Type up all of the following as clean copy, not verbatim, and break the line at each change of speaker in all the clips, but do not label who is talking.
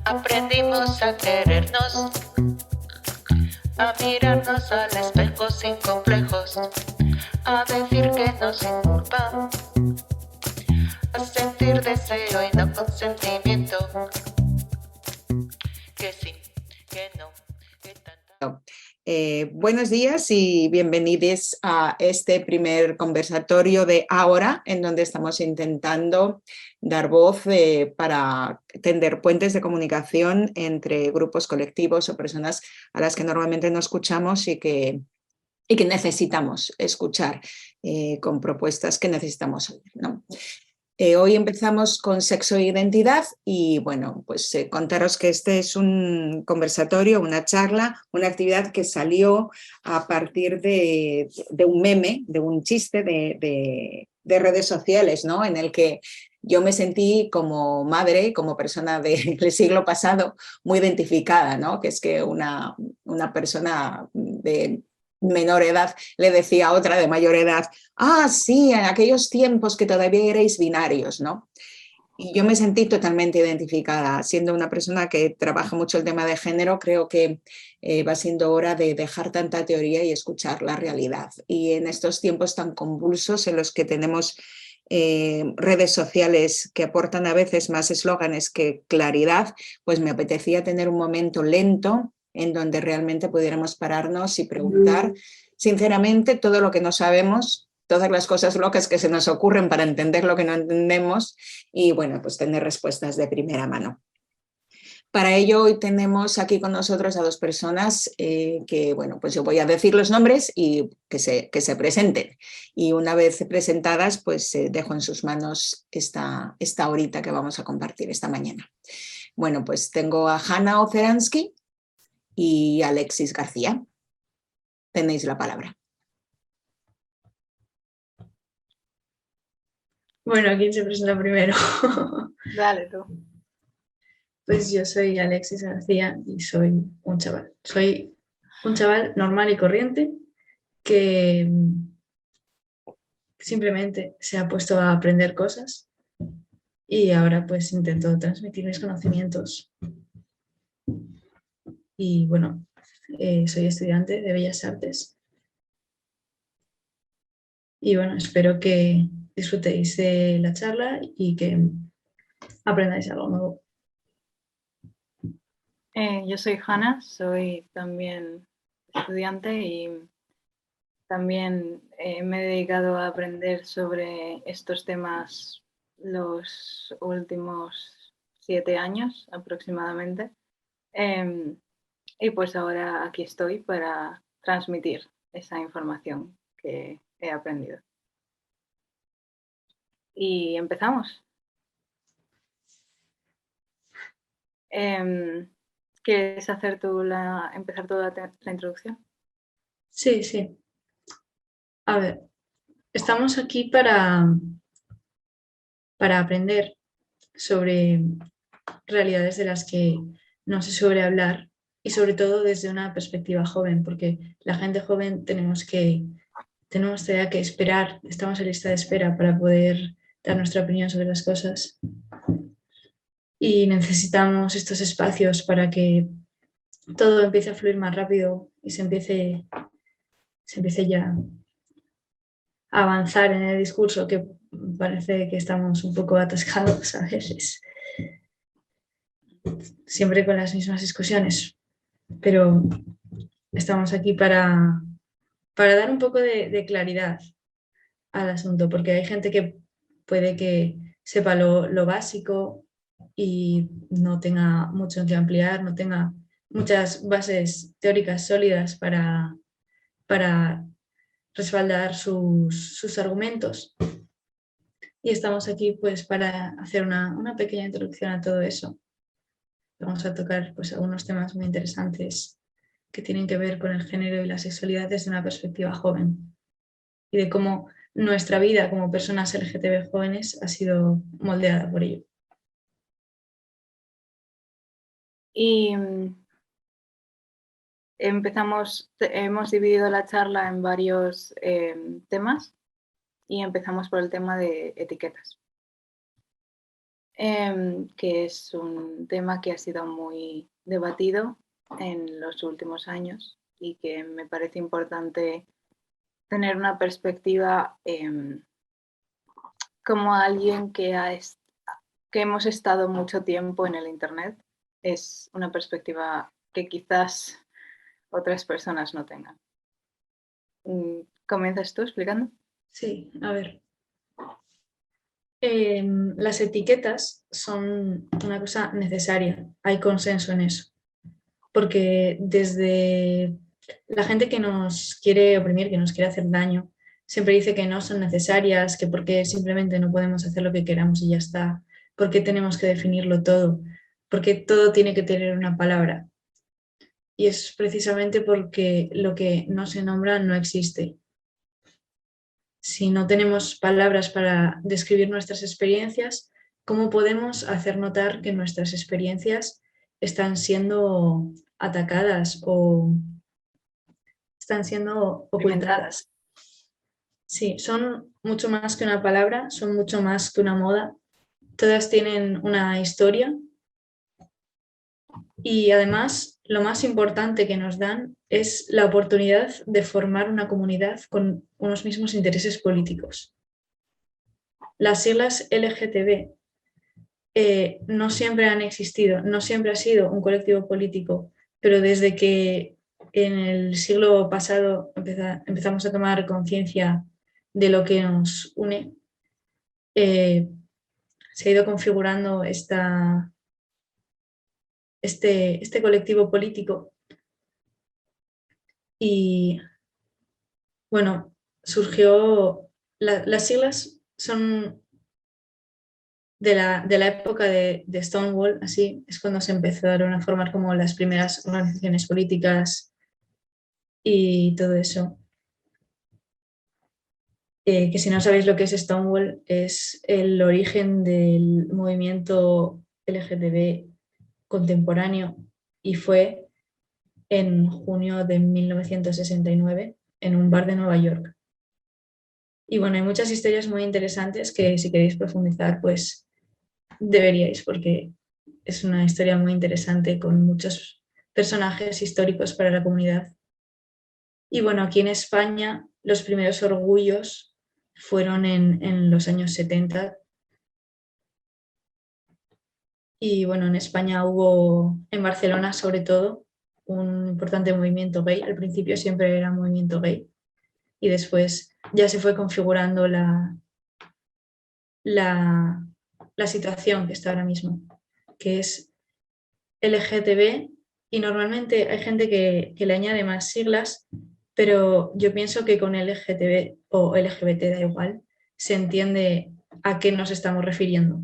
Aprendimos a querernos, a mirarnos al espejo sin complejos, a decir que no sin culpa, a sentir deseo y no consentimiento, que sí, que no, que tanto.
Buenos días y bienvenidos a este primer conversatorio de Ahora, en donde estamos intentando dar voz para tender puentes de comunicación entre grupos colectivos o personas a las que normalmente no escuchamos y que necesitamos escuchar con propuestas que necesitamos oír, ¿no? Hoy empezamos con sexo e identidad y bueno, pues contaros que este es un conversatorio, una charla, una actividad que salió a partir de un meme, de un chiste de redes sociales, ¿no? En el que yo me sentí como madre, como persona del siglo pasado, muy identificada, ¿no? Que es que una persona de menor edad le decía a otra de mayor edad: ah, sí, en aquellos tiempos que todavía erais binarios, ¿no? Y yo me sentí totalmente identificada. Siendo una persona que trabaja mucho el tema de género, creo que va siendo hora de dejar tanta teoría y escuchar la realidad. Y en estos tiempos tan convulsos en los que tenemos redes sociales que aportan a veces más eslóganes que claridad, pues me apetecía tener un momento lento en donde realmente pudiéramos pararnos y preguntar sinceramente todo lo que no sabemos, todas las cosas locas que se nos ocurren para entender lo que no entendemos y, bueno, pues tener respuestas de primera mano. Para ello hoy tenemos aquí con nosotros a dos personas que, bueno, pues yo voy a decir los nombres y que se presenten. Y una vez presentadas, pues dejo en sus manos esta horita que vamos a compartir esta mañana. Bueno, pues tengo a Hanna Oceransky y Alexis García. Tenéis la palabra.
Bueno, ¿quién se presenta primero?
Dale tú.
Pues yo soy Alexis García y soy un chaval. Soy un chaval normal y corriente que simplemente se ha puesto a aprender cosas y ahora pues intento transmitir mis conocimientos. Y bueno, soy estudiante de Bellas Artes. Y bueno, espero que disfrutéis de la charla y que aprendáis algo nuevo.
Yo soy Hanna, soy también estudiante y también me he dedicado a aprender sobre estos temas los últimos 7 años aproximadamente. Y pues ahora aquí estoy para transmitir esa información que he aprendido. Y empezamos. ¿Quieres hacer tú empezar toda la introducción?
Sí, sí. A ver, estamos aquí para aprender sobre realidades de las que no se suele hablar y sobre todo desde una perspectiva joven, porque la gente joven tenemos todavía que esperar, estamos en lista de espera para poder dar nuestra opinión sobre las cosas y necesitamos estos espacios para que todo empiece a fluir más rápido y se empiece ya a avanzar en el discurso, que parece que estamos un poco atascados a veces, siempre con las mismas discusiones, pero estamos aquí para dar un poco de claridad al asunto, porque hay gente que puede que sepa lo básico y no tenga mucho que ampliar, no tenga muchas bases teóricas sólidas para respaldar sus argumentos. Y estamos aquí pues para hacer una pequeña introducción a todo eso. Vamos a tocar pues algunos temas muy interesantes que tienen que ver con el género y la sexualidad desde una perspectiva joven y de cómo nuestra vida como personas LGTB jóvenes ha sido moldeada por ello.
Y hemos dividido la charla en varios temas y empezamos por el tema de etiquetas. que es un tema que ha sido muy debatido en los últimos años y que me parece importante tener una perspectiva como alguien que hemos estado mucho tiempo en el Internet. Es una perspectiva que quizás otras personas no tengan. ¿Comienzas tú explicando?
Sí, a ver. Las etiquetas son una cosa necesaria, hay consenso en eso, porque desde la gente que nos quiere oprimir, que nos quiere hacer daño, siempre dice que no son necesarias, que porque simplemente no podemos hacer lo que queramos y ya está, porque tenemos que definirlo todo, porque todo tiene que tener una palabra. Y es precisamente porque lo que no se nombra no existe. Si no tenemos palabras para describir nuestras experiencias, ¿cómo podemos hacer notar que nuestras experiencias están siendo atacadas o están siendo ocultadas? Sí, son mucho más que una palabra, son mucho más que una moda. Todas tienen una historia y además lo más importante que nos dan es la oportunidad de formar una comunidad con unos mismos intereses políticos. Las siglas LGTB no siempre han existido, no siempre ha sido un colectivo político, pero desde que en el siglo pasado empezamos a tomar conciencia de lo que nos une, se ha ido configurando este colectivo político y bueno, las siglas son de la época de Stonewall, así es cuando se empezaron a formar como las primeras organizaciones políticas y todo eso. Que si no sabéis lo que es Stonewall, es el origen del movimiento LGTB contemporáneo y fue en junio de 1969 en un bar de Nueva York. Y bueno, hay muchas historias muy interesantes que si queréis profundizar, pues deberíais, porque es una historia muy interesante con muchos personajes históricos para la comunidad. Y bueno, aquí en España los primeros orgullos fueron en los años 70. Y bueno, en España hubo, en Barcelona sobre todo, un importante movimiento gay. Al principio siempre era un movimiento gay y después ya se fue configurando la situación que está ahora mismo, que es LGTB y normalmente hay gente que le añade más siglas, pero yo pienso que con LGTB o LGBT da igual, se entiende a qué nos estamos refiriendo,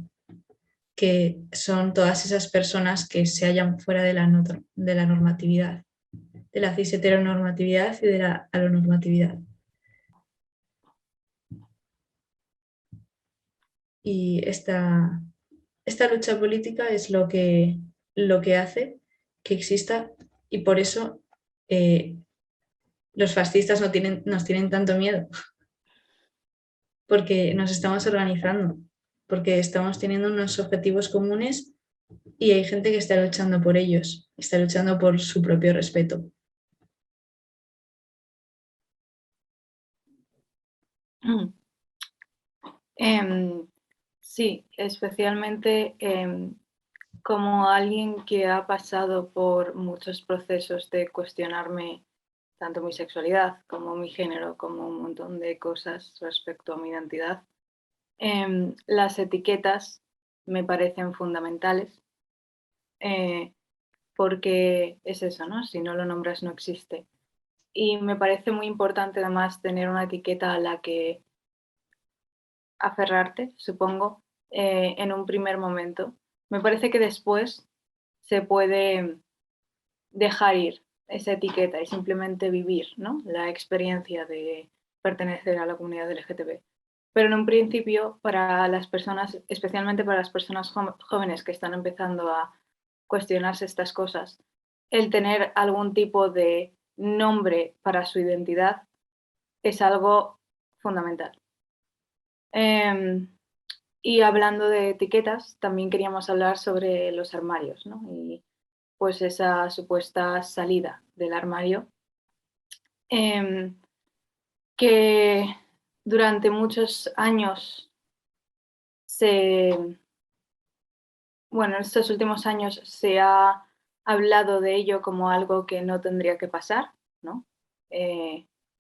que son todas esas personas que se hallan fuera de la normatividad, de la cis heteronormatividad y de la alonormatividad. Y esta lucha política es lo que hace que exista y por eso los fascistas nos tienen tanto miedo, porque nos estamos organizando, porque estamos teniendo unos objetivos comunes y hay gente que está luchando por ellos, está luchando por su propio respeto.
Sí, especialmente como alguien que ha pasado por muchos procesos de cuestionarme tanto mi sexualidad como mi género, como un montón de cosas respecto a mi identidad, las etiquetas me parecen fundamentales porque es eso, ¿no? Si no lo nombras no existe. Y me parece muy importante además tener una etiqueta a la que aferrarte, supongo, en un primer momento. Me parece que después se puede dejar ir esa etiqueta y simplemente vivir, ¿no?, la experiencia de pertenecer a la comunidad LGTB. Pero en un principio, para las personas, especialmente para las personas jóvenes que están empezando a cuestionarse estas cosas, el tener algún tipo de nombre para su identidad es algo fundamental. Y hablando de etiquetas, también queríamos hablar sobre los armarios, ¿no? Y pues esa supuesta salida del armario, em, que durante muchos años bueno, en estos últimos años se ha hablado de ello como algo que no tendría que pasar, ¿no?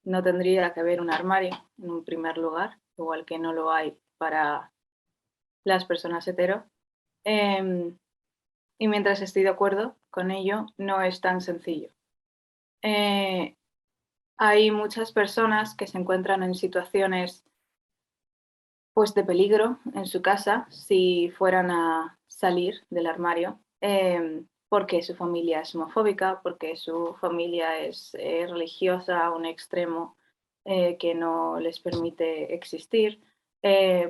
No tendría que haber un armario en un primer lugar, igual que no lo hay para las personas hetero. Y mientras estoy de acuerdo con ello, no es tan sencillo. Hay muchas personas que se encuentran en situaciones pues, de peligro en su casa si fueran a salir del armario, porque su familia es homofóbica, porque su familia es religiosa a un extremo que no les permite existir,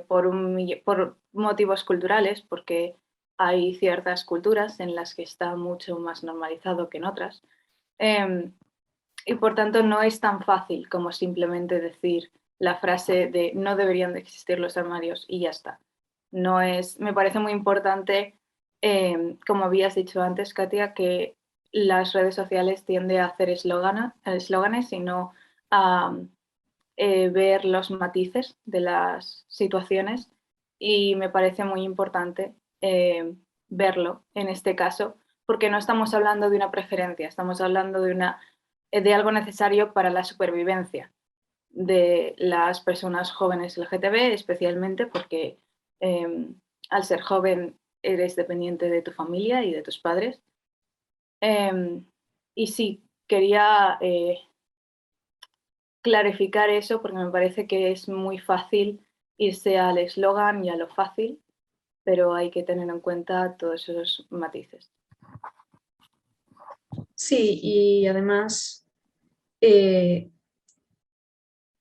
por motivos culturales, porque hay ciertas culturas en las que está mucho más normalizado que en otras. Y por tanto no es tan fácil como simplemente decir la frase de no deberían de existir los armarios y ya está. No es, me parece muy importante, como habías dicho antes, Katia, que las redes sociales tienden a hacer eslóganes y no a ver los matices de las situaciones, y me parece muy importante verlo en este caso, porque no estamos hablando de una preferencia, estamos hablando de algo necesario para la supervivencia de las personas jóvenes LGTB, especialmente porque al ser joven eres dependiente de tu familia y de tus padres. Y sí, quería clarificar eso porque me parece que es muy fácil irse al eslogan y a lo fácil, pero hay que tener en cuenta todos esos matices.
Sí, y además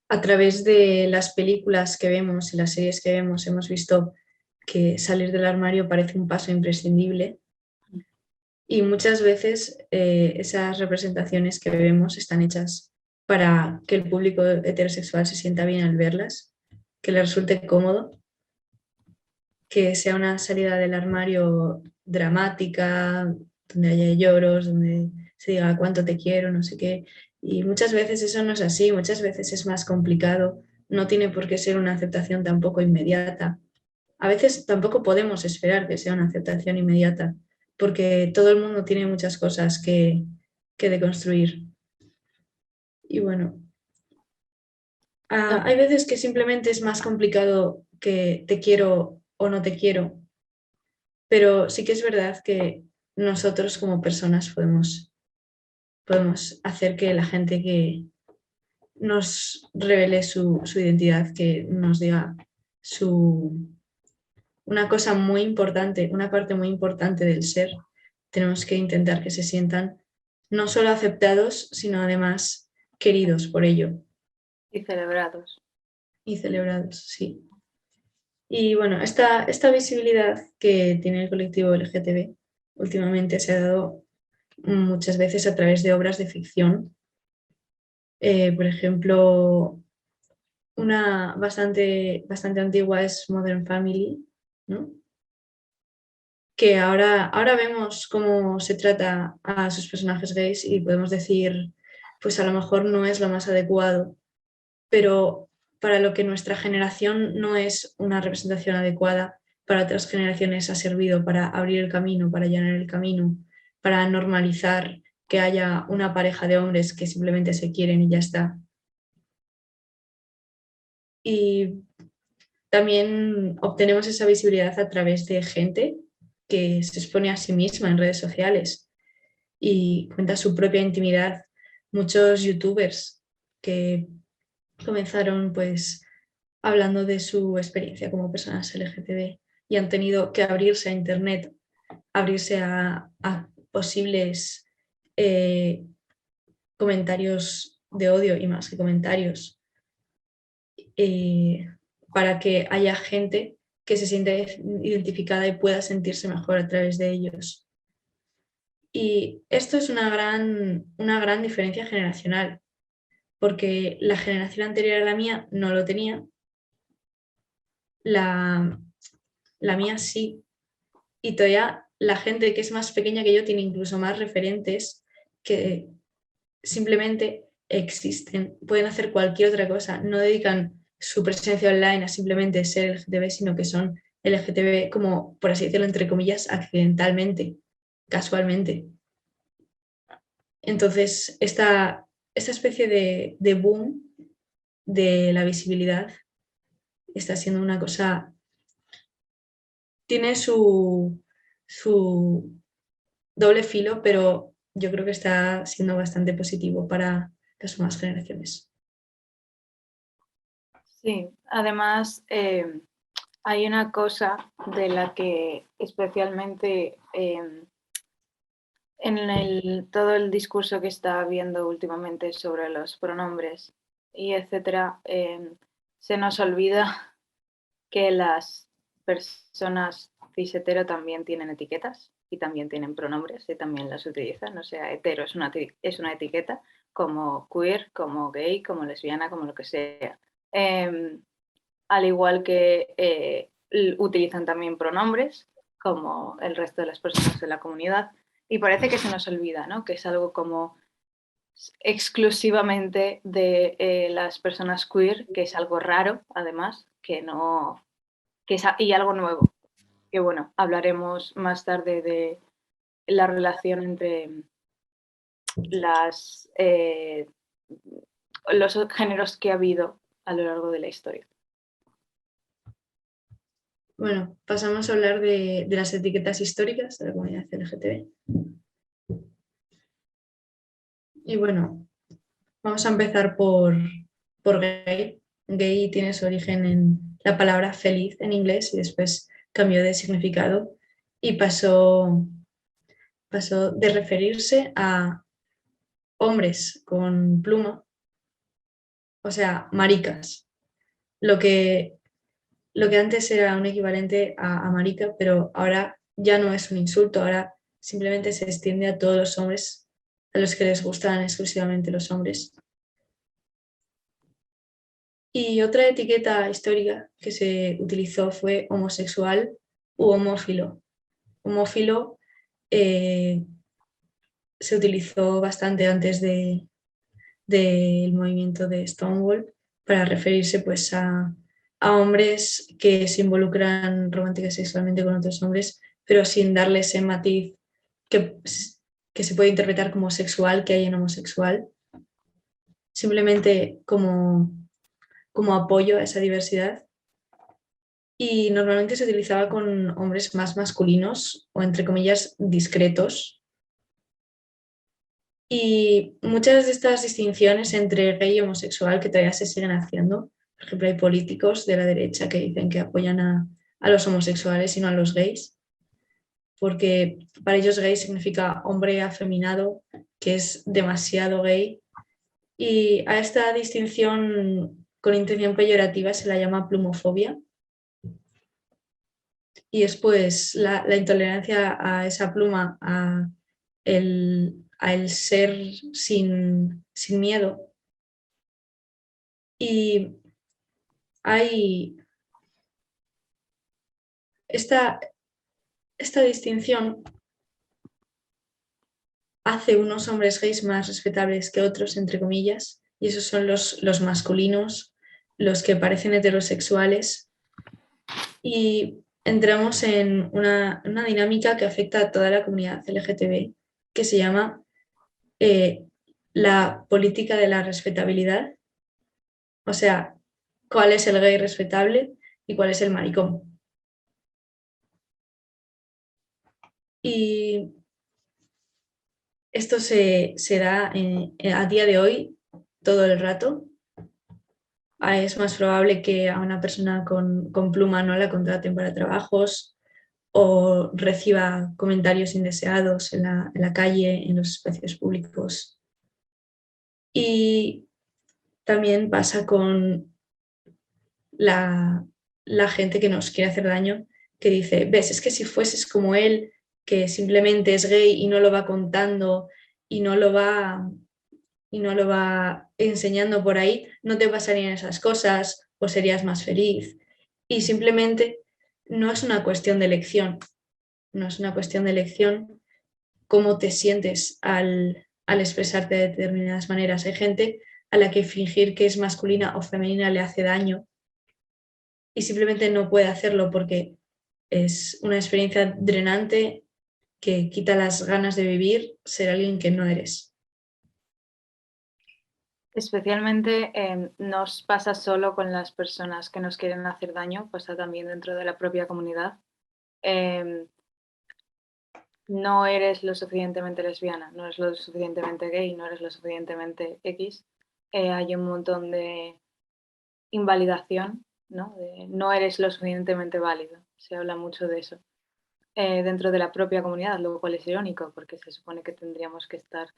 a través de las películas que vemos y las series que vemos hemos visto que salir del armario parece un paso imprescindible, y muchas veces esas representaciones que vemos están hechas para que el público heterosexual se sienta bien al verlas, que le resulte cómodo, que sea una salida del armario dramática, donde haya lloros, donde se diga cuánto te quiero, no sé qué. Y muchas veces eso no es así, muchas veces es más complicado, no tiene por qué ser una aceptación tampoco inmediata. A veces tampoco podemos esperar que sea una aceptación inmediata, porque todo el mundo tiene muchas cosas que deconstruir. Y bueno, hay veces que simplemente es más complicado que te quiero o no te quiero, pero sí que es verdad que nosotros como personas podemos hacer que la gente que nos revele su identidad, que nos diga una cosa muy importante, una parte muy importante del ser, tenemos que intentar que se sientan no solo aceptados, sino además queridos por ello.
Y celebrados.
Y celebrados, sí. Y bueno, esta visibilidad que tiene el colectivo LGTB últimamente se ha dado muchas veces a través de obras de ficción. Por ejemplo, una bastante antigua es Modern Family, ¿no? Que ahora vemos cómo se trata a sus personajes gays y podemos decir, pues a lo mejor no es lo más adecuado, pero para lo que nuestra generación no es una representación adecuada, para otras generaciones ha servido para abrir el camino, para allanar el camino, para normalizar que haya una pareja de hombres que simplemente se quieren y ya está. Y también obtenemos esa visibilidad a través de gente que se expone a sí misma en redes sociales y cuenta su propia intimidad. Muchos youtubers que comenzaron pues hablando de su experiencia como personas LGTB y han tenido que abrirse a internet, abrirse a posibles comentarios de odio y más que comentarios, para que haya gente que se sienta identificada y pueda sentirse mejor a través de ellos. Y esto es una gran diferencia generacional, porque la generación anterior a la mía no lo tenía. la mía sí. Y todavía la gente que es más pequeña que yo tiene incluso más referentes que simplemente existen, pueden hacer cualquier otra cosa, no dedican su presencia online a simplemente ser LGTB, sino que son LGTB como, por así decirlo, entre comillas, accidentalmente, casualmente. Entonces, esta especie de boom de la visibilidad está siendo una cosa, tiene su doble filo, pero yo creo que está siendo bastante positivo para las nuevas generaciones.
Sí, además hay una cosa de la que especialmente en todo el discurso que está habiendo últimamente sobre los pronombres y etcétera, se nos olvida que las personas cis hetero también tienen etiquetas y también tienen pronombres y también las utilizan. O sea, hetero es una etiqueta, como queer, como gay, como lesbiana, como lo que sea. Al igual que utilizan también pronombres, como el resto de las personas de la comunidad. Y parece que se nos olvida, ¿no? Que es algo como exclusivamente de las personas queer, que es algo raro, además, que no, y algo nuevo. Que bueno, hablaremos más tarde de la relación entre los géneros que ha habido a lo largo de la historia.
Bueno, pasamos a hablar de las etiquetas históricas de la comunidad LGTB. Y bueno, vamos a empezar por gay. Gay tiene su origen en la palabra feliz en inglés y después cambió de significado y pasó de referirse a hombres con pluma, o sea, maricas, lo que antes era un equivalente a marica, pero ahora ya no es un insulto, ahora simplemente se extiende a todos los hombres a los que les gustan exclusivamente los hombres. Y otra etiqueta histórica que se utilizó fue homosexual u homófilo. Homófilo se utilizó bastante antes del movimiento de Stonewall para referirse pues a hombres que se involucran romántica y sexualmente con otros hombres, pero sin darle ese matiz que se puede interpretar como sexual que hay en homosexual, simplemente como apoyo a esa diversidad. Y normalmente se utilizaba con hombres más masculinos o, entre comillas, discretos. Y muchas de estas distinciones entre gay y homosexual que todavía se siguen haciendo, por ejemplo, hay políticos de la derecha que dicen que apoyan a los homosexuales y no a los gays, porque para ellos gay significa hombre afeminado, que es demasiado gay. Y a esta distinción con intención peyorativa se la llama plumofobia. Y después la intolerancia a esa pluma, a el ser sin miedo. Y hay esta distinción hace unos hombres gays más respetables que otros, entre comillas, y esos son los masculinos, los que parecen heterosexuales. Y entramos en una dinámica que afecta a toda la comunidad LGTB, que se llama la política de la respetabilidad. O sea, cuál es el gay respetable y cuál es el maricón. Y esto se da a día de hoy todo el rato. Es más probable que a una persona con pluma no la contraten para trabajos o reciba comentarios indeseados en la calle, en los espacios públicos. Y también pasa con la gente que nos quiere hacer daño, que dice, ves, es que si fueses como él, que simplemente es gay y no lo va contando y no lo va enseñando por ahí, no te pasarían esas cosas o serías más feliz. Y simplemente no es una cuestión de elección, no es una cuestión de elección cómo te sientes al expresarte de determinadas maneras. Hay gente a la que fingir que es masculina o femenina le hace daño y simplemente no puede hacerlo porque es una experiencia drenante que quita las ganas de vivir ser alguien que no eres.
Especialmente nos pasa solo con las personas que nos quieren hacer daño, pasa también dentro de la propia comunidad. No eres lo suficientemente lesbiana, no eres lo suficientemente gay, no eres lo suficientemente X. Hay un montón de invalidación, ¿no? No eres lo suficientemente válido. Se habla mucho de eso dentro de la propia comunidad, lo cual es irónico porque se supone que tendríamos que estar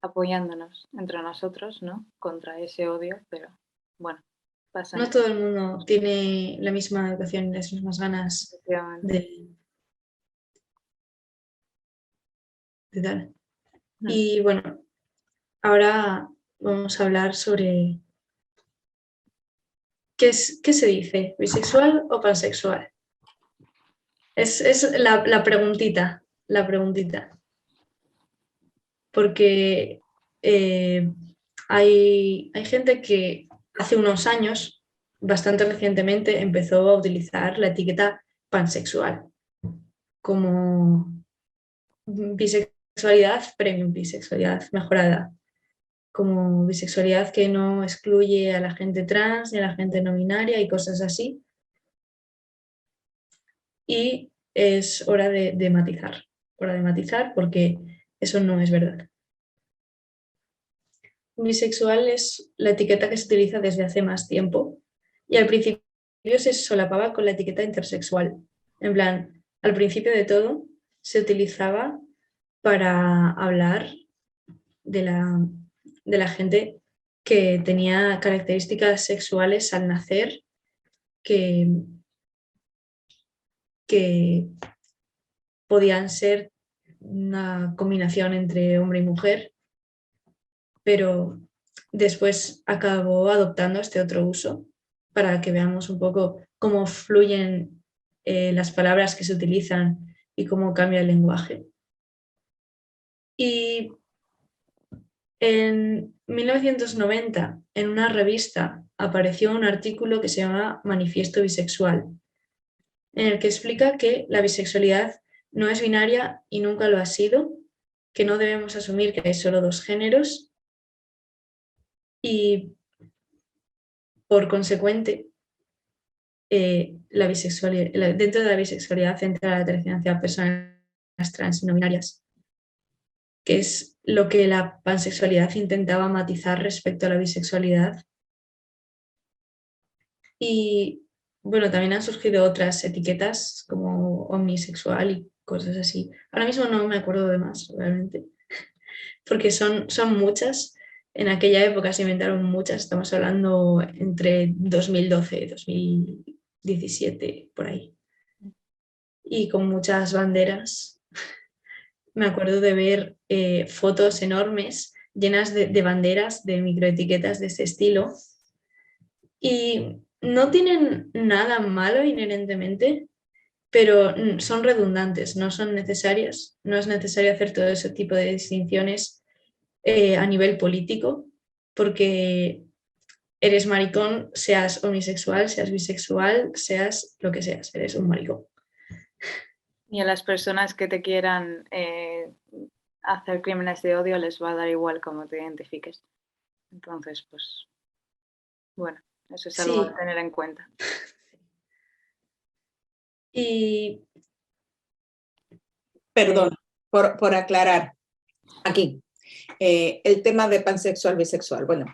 apoyándonos entre nosotros, ¿no? Contra ese odio, pero bueno, pasa.
No todo el mundo tiene la misma educación y las mismas ganas de tal. Y bueno, ahora vamos a hablar sobre ¿qué se dice? ¿Bisexual o pansexual? Es la preguntita, porque hay gente que hace unos años, bastante recientemente, empezó a utilizar la etiqueta pansexual como bisexualidad premium, bisexualidad mejorada, como bisexualidad que no excluye a la gente trans ni a la gente no binaria y cosas así. Y es hora de matizar porque eso no es verdad. Bisexual es la etiqueta que se utiliza desde hace más tiempo y al principio se solapaba con la etiqueta intersexual. En plan, al principio de todo se utilizaba para hablar de la gente que tenía características sexuales al nacer que podían ser una combinación entre hombre y mujer, pero después acabó adoptando este otro uso para que veamos un poco cómo fluyen las palabras que se utilizan y cómo cambia el lenguaje. Y en 1990, en una revista, apareció un artículo que se llama Manifiesto Bisexual, en el que explica que la bisexualidad no es binaria y nunca lo ha sido, que no debemos asumir que hay solo dos géneros y, por consecuente, dentro de la bisexualidad entra la atracción hacia personas trans y no binarias, que es lo que la pansexualidad intentaba matizar respecto a la bisexualidad. Y bueno, también han surgido otras etiquetas como omnisexual y cosas así. Ahora mismo no me acuerdo de más, realmente, porque son muchas. En aquella época se inventaron muchas, estamos hablando entre 2012 y 2017, por ahí. Y con muchas banderas. Me acuerdo de ver fotos enormes llenas de banderas, de microetiquetas de ese estilo. Y no tienen nada malo inherentemente, pero son redundantes, no son necesarias. No es necesario hacer todo ese tipo de distinciones a nivel político, porque eres maricón, seas homosexual, seas bisexual, seas lo que seas, eres un maricón.
Y a las personas que te quieran hacer crímenes de odio les va a dar igual cómo te identifiques. Entonces, pues, bueno, eso es algo a tener en cuenta.
Y...
Perdón, por aclarar, aquí, el tema de pansexual, bisexual. Bueno,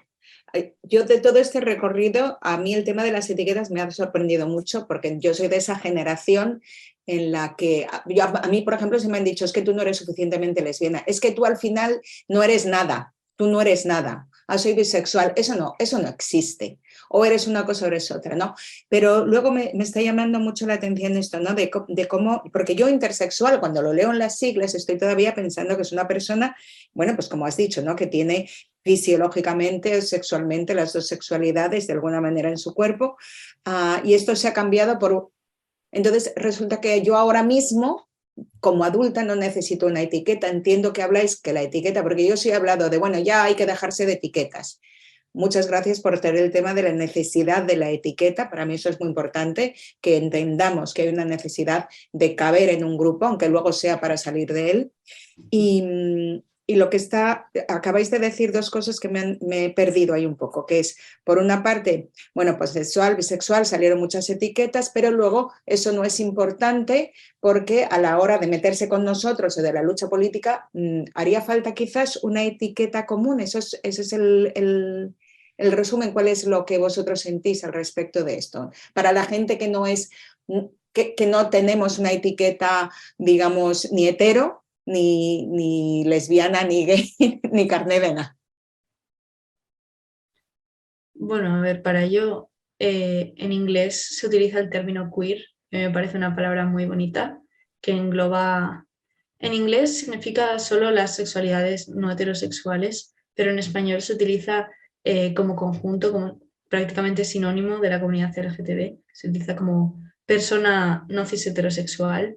yo de todo este recorrido, a mí el tema de las etiquetas me ha sorprendido mucho porque yo soy de esa generación en la que, a mí, por ejemplo, se me han dicho, es que tú no eres suficientemente lesbiana, es que tú al final no eres nada, tú no eres nada, soy bisexual, eso no existe. O eres una cosa o eres otra, ¿no? Pero luego me está llamando mucho la atención esto, ¿no? De cómo, porque yo intersexual, cuando lo leo en las siglas, estoy todavía pensando que es una persona, bueno, pues como has dicho, ¿no? Que tiene fisiológicamente o sexualmente las dos sexualidades de alguna manera en su cuerpo, y esto se ha cambiado por Entonces resulta que yo ahora mismo, como adulta, no necesito una etiqueta. Entiendo que habláis que la etiqueta, porque yo sí he hablado de, bueno, ya hay que dejarse de etiquetas. Muchas gracias por tener el tema de la necesidad de la etiqueta. Para mí eso es muy importante, que entendamos que hay una necesidad de caber en un grupo, aunque luego sea para salir de él. Y lo que acabáis de decir dos cosas que me he perdido ahí un poco, que es, por una parte, bueno, pues sexual, bisexual, salieron muchas etiquetas, pero luego eso no es importante porque a la hora de meterse con nosotros o de la lucha política, haría falta quizás una etiqueta común. Ese es el resumen. ¿Cuál es lo que vosotros sentís al respecto de esto? Para la gente que no es, que no tenemos una etiqueta, digamos, ni hetero, ni lesbiana, ni gay, ni carné de nada.
Bueno, a ver, para ello en inglés se utiliza el término queer, que me parece una palabra muy bonita, que engloba... En inglés significa solo las sexualidades no heterosexuales, pero en español se utiliza como conjunto, como prácticamente sinónimo de la comunidad LGTB. Se utiliza como persona no cis heterosexual.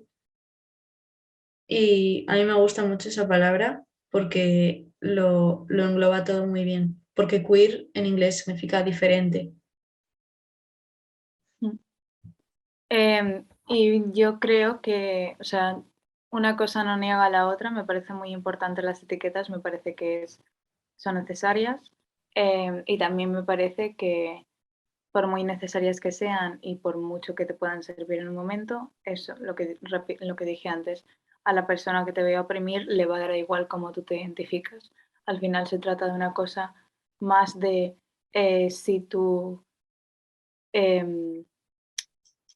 Y a mí me gusta mucho esa palabra porque lo engloba todo muy bien. Porque queer en inglés significa diferente.
Y yo creo que, o sea, una cosa no niega a la otra. Me parece muy importante las etiquetas, me parece que son necesarias. Y también me parece que por muy necesarias que sean y por mucho que te puedan servir en un momento, eso, lo que dije antes, a la persona que te vaya a oprimir le va a dar igual cómo tú te identificas. Al final se trata de una cosa más de si tu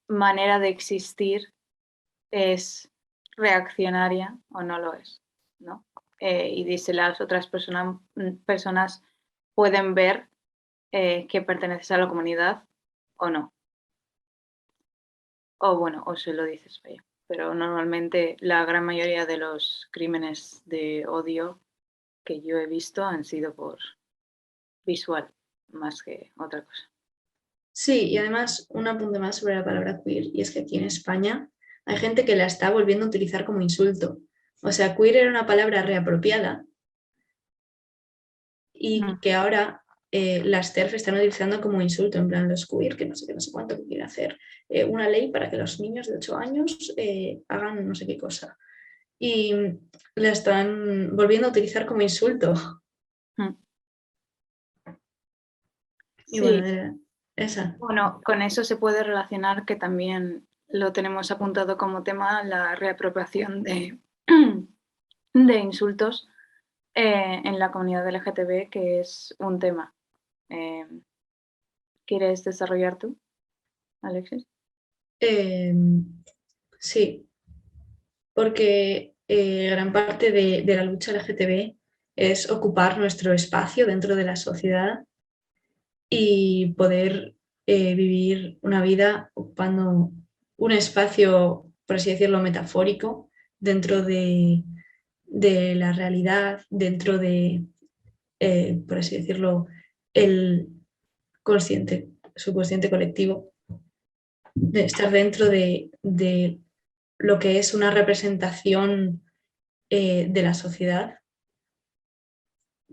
manera de existir es reaccionaria o no lo es, ¿no? Y si las otras personas pueden ver que perteneces a la comunidad o no. O bueno, o se lo dices, vaya. Pero normalmente la gran mayoría de los crímenes de odio que yo he visto han sido por visual, más que otra cosa.
Sí, y además un apunte más sobre la palabra queer, y es que aquí en España hay gente que la está volviendo a utilizar como insulto. O sea, queer era una palabra reapropiada y que ahora las TERF están utilizando como insulto, en plan los queer, que no sé qué, no sé cuánto, que quiere hacer una ley para que los niños de 8 años hagan no sé qué cosa. Y la están volviendo a utilizar como insulto. Y
Sí.
bueno, esa.
Bueno, con eso se puede relacionar que también lo tenemos apuntado como tema, la reapropiación de insultos en la comunidad LGTB, que es un tema. ¿Quieres desarrollar tú, Alexis?
Sí, porque gran parte de la lucha LGTB es ocupar nuestro espacio dentro de la sociedad y poder vivir una vida ocupando un espacio, por así decirlo, metafórico dentro de la realidad, dentro de, por así decirlo, el subconsciente colectivo, de estar dentro de lo que es una representación de la sociedad.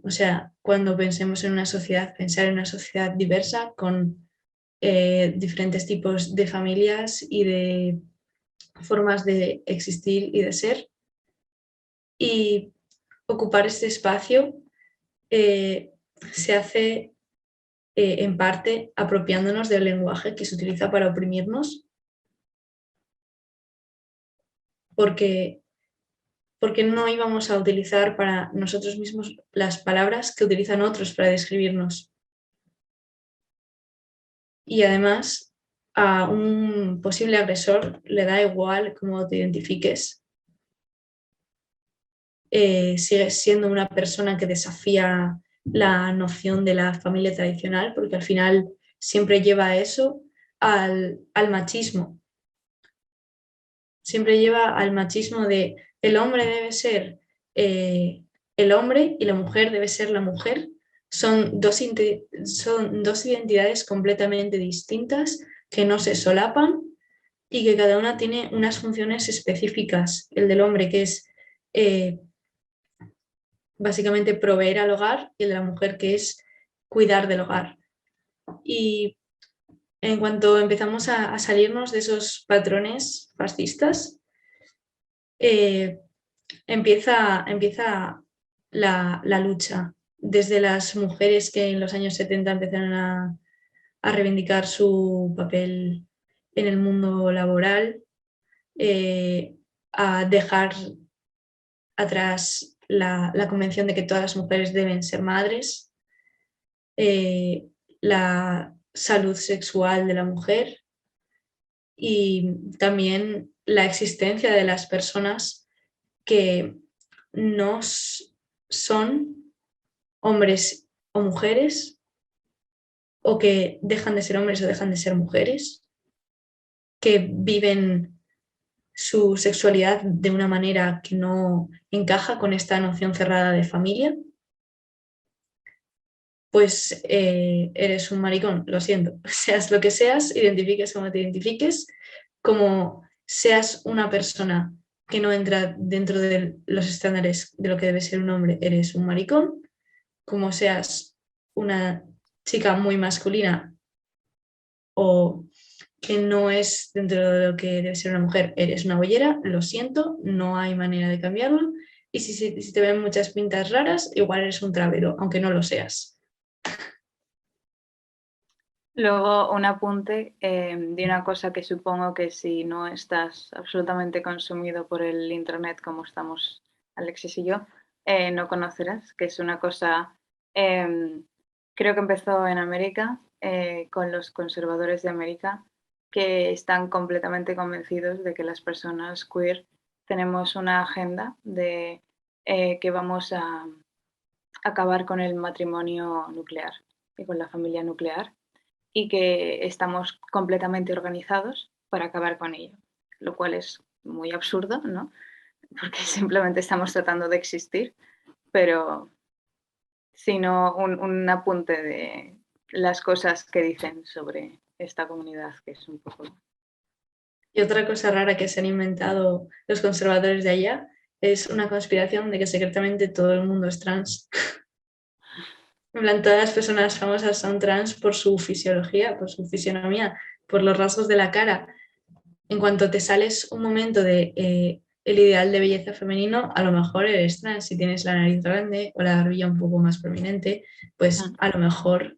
O sea, cuando pensemos en una sociedad, pensar en una sociedad diversa con diferentes tipos de familias y de formas de existir y de ser. Y ocupar este espacio se hace en parte apropiándonos del lenguaje que se utiliza para oprimirnos, porque no íbamos a utilizar para nosotros mismos las palabras que utilizan otros para describirnos. Y además, a un posible agresor le da igual cómo te identifiques. Sigues siendo una persona que desafía la noción de la familia tradicional, porque al final siempre lleva eso al machismo. Siempre lleva al machismo de el hombre debe ser el hombre y la mujer debe ser la mujer. Son dos identidades completamente distintas que no se solapan y que cada una tiene unas funciones específicas. El del hombre, que es básicamente proveer al hogar, y el de la mujer, que es cuidar del hogar. Y en cuanto empezamos a salirnos de esos patrones fascistas, empieza la lucha. Desde las mujeres que en los años 70 empezaron a reivindicar su papel en el mundo laboral, a dejar atrás la convención de que todas las mujeres deben ser madres, la salud sexual de la mujer y también la existencia de las personas que no son hombres o mujeres, o que dejan de ser hombres o dejan de ser mujeres, que viven su sexualidad de una manera que no encaja con esta noción cerrada de familia, pues eres un maricón, lo siento. Seas lo que seas, identifiques como te identifiques, como seas una persona que no entra dentro de los estándares de lo que debe ser un hombre, eres un maricón. Como seas una chica muy masculina o que no es dentro de lo que debe ser una mujer, eres una bollera, lo siento, no hay manera de cambiarlo. Y si te ven muchas pintas raras, igual eres un travero, aunque no lo seas.
Luego un apunte de una cosa que supongo que si no estás absolutamente consumido por el internet como estamos Alexis y yo, no conocerás, que es una cosa, creo que empezó en América, con los conservadores de América, que están completamente convencidos de que las personas queer tenemos una agenda de que vamos a acabar con el matrimonio nuclear y con la familia nuclear, y que estamos completamente organizados para acabar con ello, lo cual es muy absurdo, ¿no? Porque simplemente estamos tratando de existir, pero sino un apunte de las cosas que dicen sobre esta comunidad, que es un poco...
Y otra cosa rara que se han inventado los conservadores de allá es una conspiración de que secretamente todo el mundo es trans. En plan, todas las personas famosas son trans por su fisiología, por su fisionomía, por los rasgos de la cara. En cuanto te sales un momento de el ideal de belleza femenino, a lo mejor eres trans. Si tienes la nariz grande o la barbilla un poco más prominente, pues a lo mejor...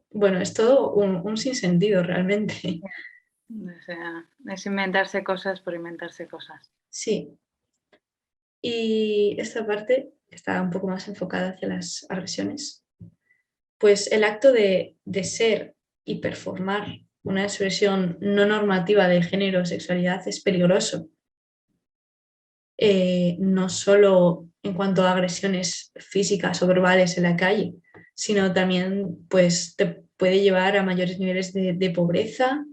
Bueno, es todo un sinsentido realmente.
O sea, es inventarse cosas por inventarse cosas.
Sí. Y esta parte está un poco más enfocada hacia las agresiones. Pues el acto de ser y performar una expresión no normativa de género o sexualidad es peligroso. No solo en cuanto a agresiones físicas o verbales en la calle, sino también pues, te puede llevar a mayores niveles de pobreza,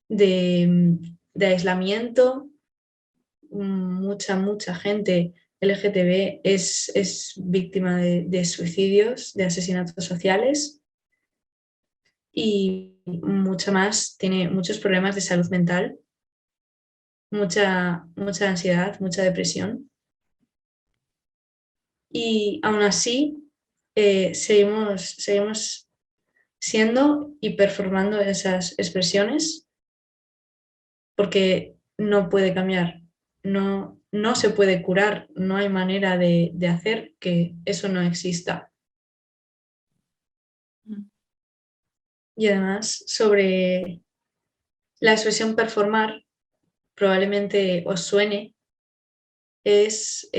de aislamiento. Mucha gente LGTB es víctima de suicidios, de asesinatos sociales y mucha más, tiene muchos problemas de salud mental, mucha ansiedad, mucha depresión. Y aún así seguimos siendo y performando esas expresiones porque no puede cambiar, no se puede curar, no hay manera de hacer que eso no exista. Y además, sobre la expresión performar, probablemente os suene, es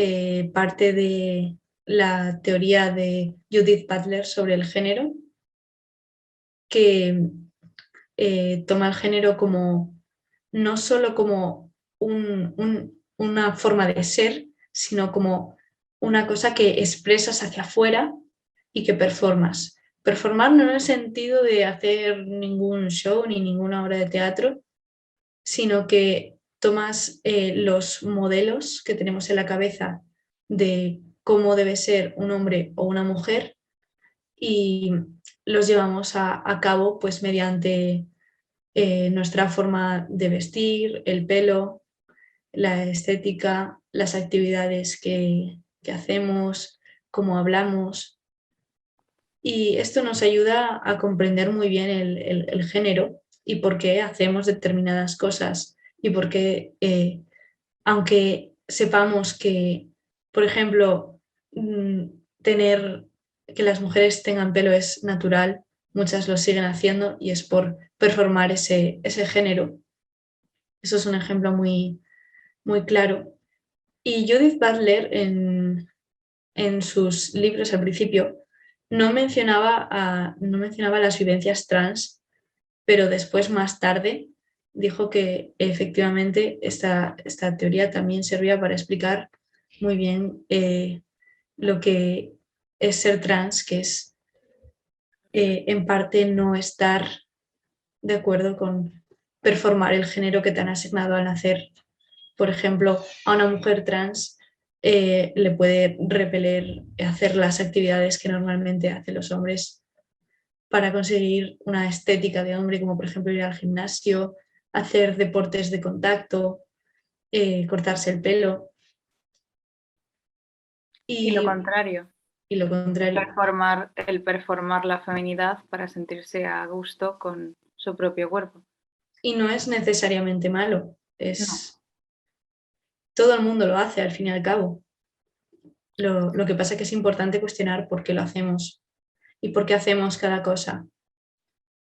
parte de la teoría de Judith Butler sobre el género, que toma el género como no solo como una forma de ser, sino como una cosa que expresas hacia afuera y que performas. Performar no en el sentido de hacer ningún show ni ninguna obra de teatro, sino que tomas los modelos que tenemos en la cabeza de cómo debe ser un hombre o una mujer y los llevamos a cabo pues mediante nuestra forma de vestir, el pelo, la estética, las actividades que hacemos, cómo hablamos. Y esto nos ayuda a comprender muy bien el género y por qué hacemos determinadas cosas y por qué, aunque sepamos que, por ejemplo, tener que las mujeres tengan pelo es natural, muchas lo siguen haciendo y es por performar ese género. Eso es un ejemplo muy, muy claro. Y Judith Butler en sus libros al principio no mencionaba las vivencias trans, pero después, más tarde, dijo que efectivamente esta teoría también servía para explicar muy bien lo que es ser trans, que es en parte no estar de acuerdo con performar el género que te han asignado al nacer. Por ejemplo, a una mujer trans le puede repeler hacer las actividades que normalmente hacen los hombres para conseguir una estética de hombre, como por ejemplo ir al gimnasio, hacer deportes de contacto, cortarse el pelo.
Y lo contrario,
Y lo contrario.
el performar la feminidad para sentirse a gusto con su propio cuerpo.
Y no es necesariamente malo, es...
No.
Todo el mundo lo hace al fin y al cabo. Lo que pasa es que es importante cuestionar por qué lo hacemos y por qué hacemos cada cosa.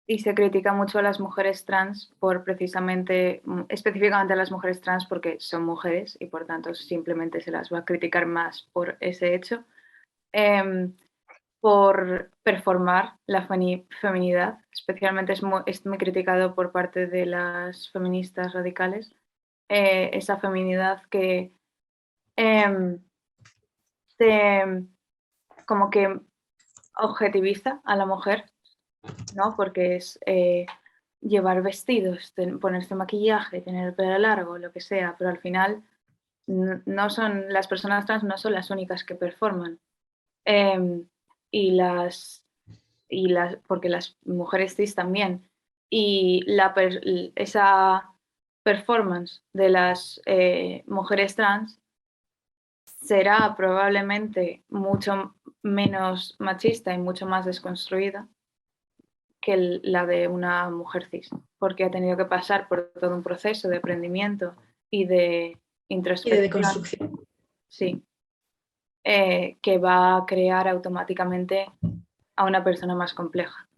Y se critica mucho a las mujeres trans por precisamente, específicamente a las mujeres trans porque son mujeres y por tanto simplemente se las va a criticar más por ese hecho, por performar la feminidad. Especialmente es muy criticado por parte de las feministas radicales, esa feminidad que como que objetiviza a la mujer, ¿no? Porque es llevar vestidos, ponerse maquillaje, tener el pelo largo, lo que sea, pero al final no son, las personas trans no son las únicas que performan. Porque las mujeres cis también. Y esa performance de las mujeres trans será probablemente mucho menos machista y mucho más desconstruida que la de una mujer cis, porque ha tenido que pasar por todo un proceso de aprendimiento y de introspección.
Y de deconstrucción.
Sí. Que va a crear automáticamente a una persona más compleja.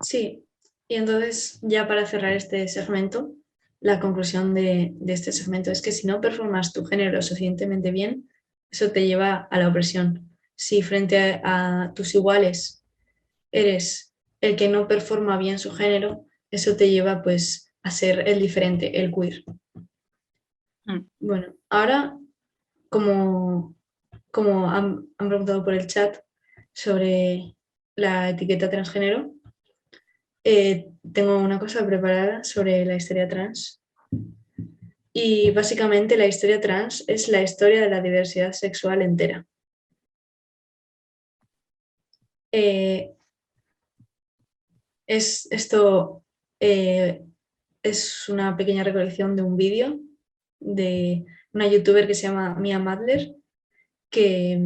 Sí, y entonces ya para cerrar este segmento, la conclusión de este segmento es que si no performas tu género suficientemente bien, eso te lleva a la opresión. Si frente a tus iguales eres el que no performa bien su género, eso te lleva pues a ser el diferente, el queer. Bueno, ahora como han preguntado por el chat sobre la etiqueta transgénero, tengo una cosa preparada sobre la historia trans. Y básicamente la historia trans es la historia de la diversidad sexual entera. Esto es una pequeña recolección de un vídeo de una youtuber que se llama Mia Madler, que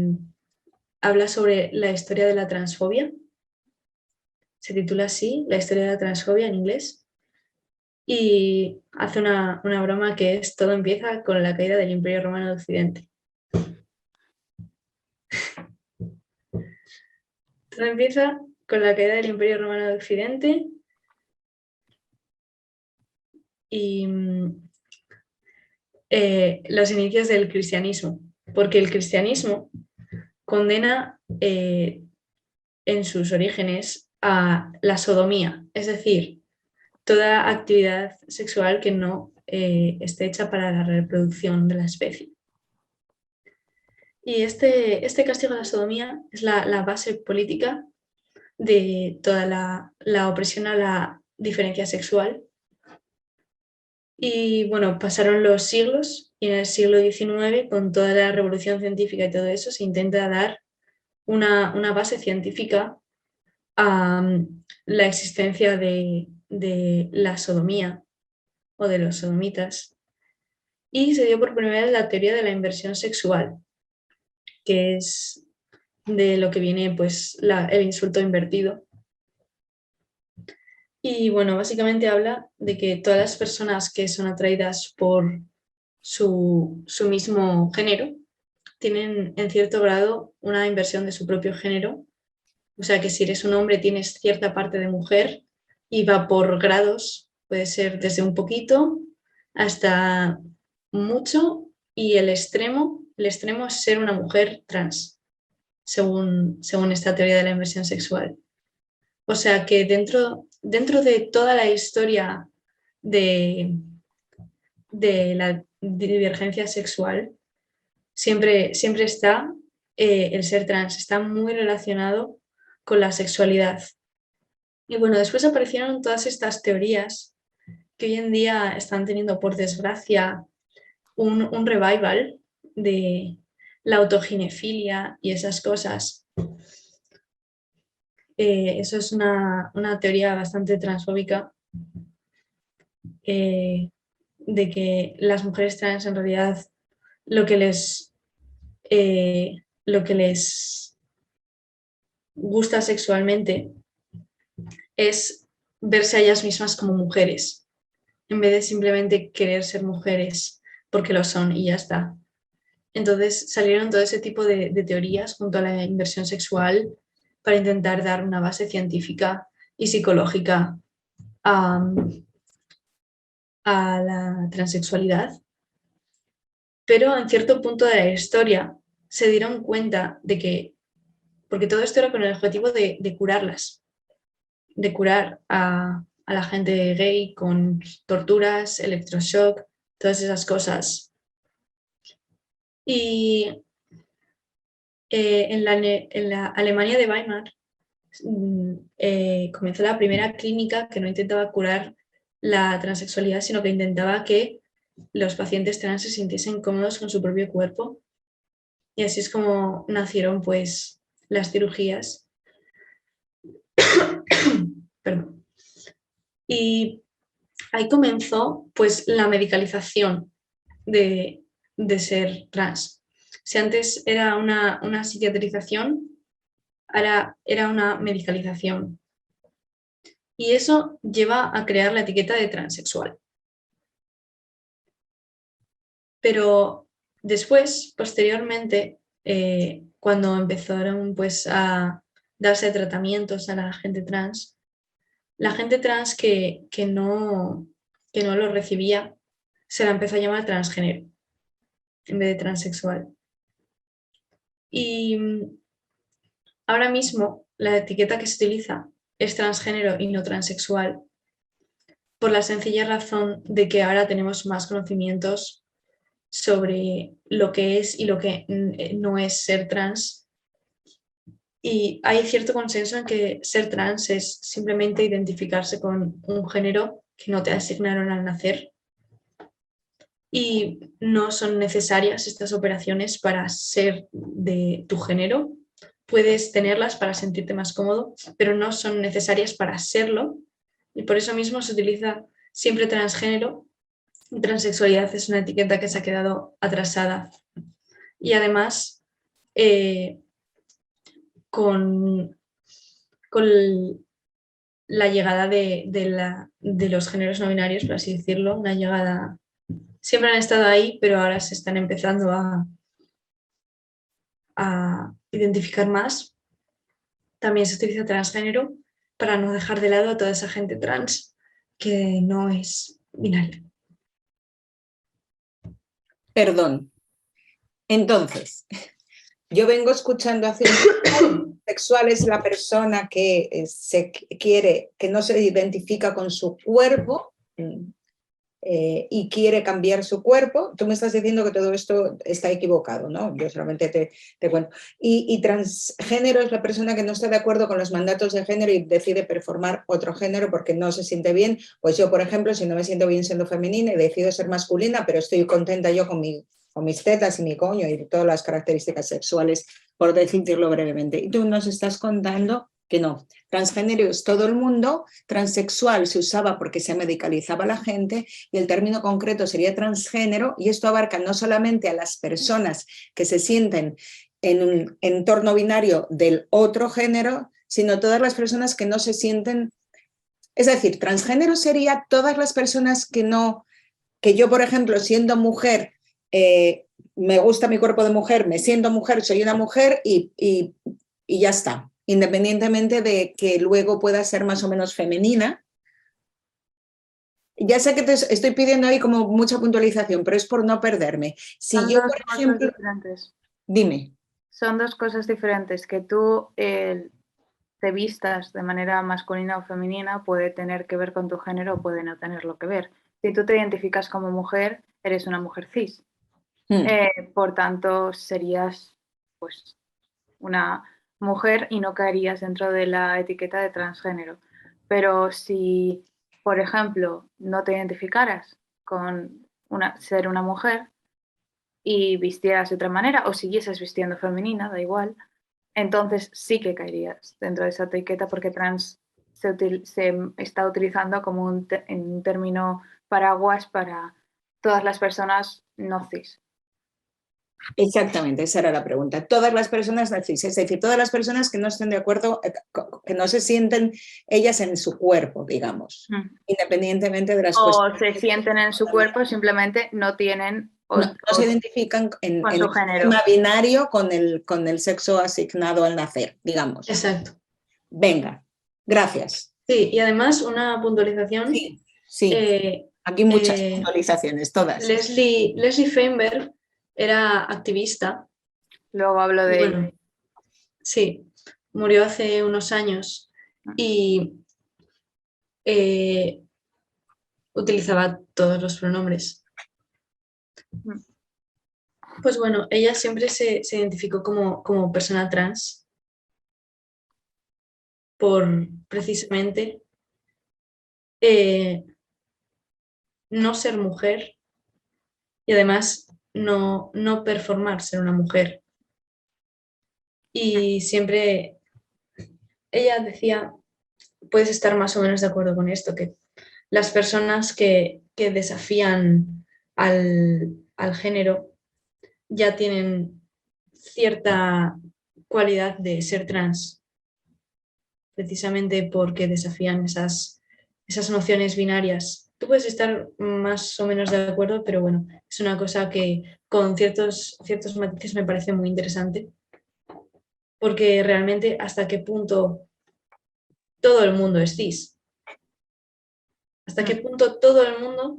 habla sobre la historia de la transfobia. Se titula así, La historia de la transfobia en inglés. Y hace una broma que es: todo empieza con la caída del Imperio Romano de Occidente. Todo empieza con la caída del Imperio Romano de Occidente y los inicios del cristianismo, porque el cristianismo condena en sus orígenes a la sodomía, es decir, toda actividad sexual que no esté hecha para la reproducción de la especie. Y este castigo a la sodomía es la base política de toda la opresión a la diferencia sexual. Y bueno, pasaron los siglos y en el siglo XIX, con toda la revolución científica y todo eso, se intenta dar una base científica a la existencia de de la sodomía o de los sodomitas, y se dio por primera vez la teoría de la inversión sexual, que es de lo que viene pues el insulto invertido. Y bueno, básicamente habla de que todas las personas que son atraídas por su mismo género tienen en cierto grado una inversión de su propio género. O sea que si eres un hombre tienes cierta parte de mujer y va por grados, puede ser desde un poquito hasta mucho, y el extremo es ser una mujer trans, según esta teoría de la inversión sexual. O sea que dentro de toda la historia de la divergencia sexual, siempre está el ser trans, está muy relacionado con la sexualidad. Y bueno, después aparecieron todas estas teorías que hoy en día están teniendo, por desgracia, un revival de la autoginefilia y esas cosas. Eso es una teoría bastante transfóbica, de que las mujeres trans en realidad lo que les gusta sexualmente es verse a ellas mismas como mujeres, en vez de simplemente querer ser mujeres porque lo son y ya está. Entonces salieron todo ese tipo de teorías junto a la inversión sexual para intentar dar una base científica y psicológica a la transexualidad. Pero en cierto punto de la historia se dieron cuenta de que, porque todo esto era con el objetivo de curarlas, de curar a la gente gay con torturas, electroshock, todas esas cosas. Y en la Alemania de Weimar comenzó la primera clínica que no intentaba curar la transexualidad, sino que intentaba que los pacientes trans se sintiesen cómodos con su propio cuerpo. Y así es como nacieron pues las cirugías. Perdón. Y ahí comenzó pues la medicalización de ser trans. Si antes era una psiquiatrización, ahora era una medicalización. Y eso lleva a crear la etiqueta de transexual. Pero después, posteriormente, cuando empezaron pues a darse tratamientos a la gente trans que no lo recibía, se la empezó a llamar transgénero en vez de transexual. Y ahora mismo la etiqueta que se utiliza es transgénero y no transexual, por la sencilla razón de que ahora tenemos más conocimientos sobre lo que es y lo que no es ser trans. Y hay cierto consenso en que ser trans es simplemente identificarse con un género que no te asignaron al nacer. Y no son necesarias estas operaciones para ser de tu género. Puedes tenerlas para sentirte más cómodo, pero no son necesarias para serlo. Y por eso mismo se utiliza siempre transgénero. Transexualidad es una etiqueta que se ha quedado atrasada. Y además, con la llegada de los géneros no binarios, por así decirlo, una llegada... Siempre han estado ahí, pero ahora se están empezando a identificar más. También se utiliza transgénero para no dejar de lado a toda esa gente trans que no es binaria.
Perdón. Entonces, yo vengo escuchando hace un sexual es la persona que que no se identifica con su cuerpo y quiere cambiar su cuerpo. Tú me estás diciendo que todo esto está equivocado, ¿no? Yo solamente te cuento. Y transgénero es la persona que no está de acuerdo con los mandatos de género y decide performar otro género porque no se siente bien. Pues yo, por ejemplo, si no me siento bien siendo femenina y decido ser masculina, pero estoy contenta yo con mis tetas y mi coño y todas las características sexuales, por decirlo brevemente. Y tú nos estás contando que no. Transgénero es todo el mundo, transexual se usaba porque se medicalizaba la gente y el término concreto sería transgénero, y esto abarca no solamente a las personas que se sienten en un entorno binario del otro género, sino todas las personas que no se sienten, es decir, transgénero sería todas las personas que no, que yo, por ejemplo, siendo mujer, me gusta mi cuerpo de mujer, me siento mujer, soy una mujer y ya está, independientemente de que luego pueda ser más o menos femenina. Ya sé que te estoy pidiendo ahí como mucha puntualización, pero es por no perderme. Si
Son
yo,
dos
por
cosas
ejemplo,
diferentes.
dime.
Son dos cosas diferentes. Que tú te vistas de manera masculina o femenina puede tener que ver con tu género o puede no tenerlo que ver. Si tú te identificas como mujer, eres una mujer cis. Por tanto, serías pues una mujer y no caerías dentro de la etiqueta de transgénero. Pero si, por ejemplo, no te identificaras con ser una mujer y vistieras de otra manera o siguieses vistiendo femenina, da igual, entonces sí que caerías dentro de esa etiqueta porque trans se está utilizando como un término paraguas para todas las personas no cis.
Exactamente, esa era la pregunta. Todas las personas cis, es decir, todas las personas que no estén de acuerdo, que no se sienten ellas en su cuerpo, digamos, independientemente de las
O
cuestiones.
se sienten en su cuerpo, simplemente no tienen
No se identifican en
con
el
su género.
sistema binario con el sexo asignado al nacer, digamos.
Exacto.
Venga, gracias.
Sí, y además una puntualización.
Sí, sí. Aquí muchas puntualizaciones, todas.
Leslie Feinberg era activista.
Luego hablo de
bueno, sí, murió hace unos años y utilizaba todos los pronombres. Pues bueno, ella siempre se identificó como persona trans por precisamente no ser mujer y además no performar ser una mujer. Y siempre ella decía, puedes estar más o menos de acuerdo con esto, que las personas que desafían al género ya tienen cierta cualidad de ser trans, precisamente porque desafían esas nociones binarias. Tú puedes estar más o menos de acuerdo, pero bueno, es una cosa que con ciertos matices me parece muy interesante, porque realmente hasta qué punto todo el mundo es cis. Hasta qué punto todo el mundo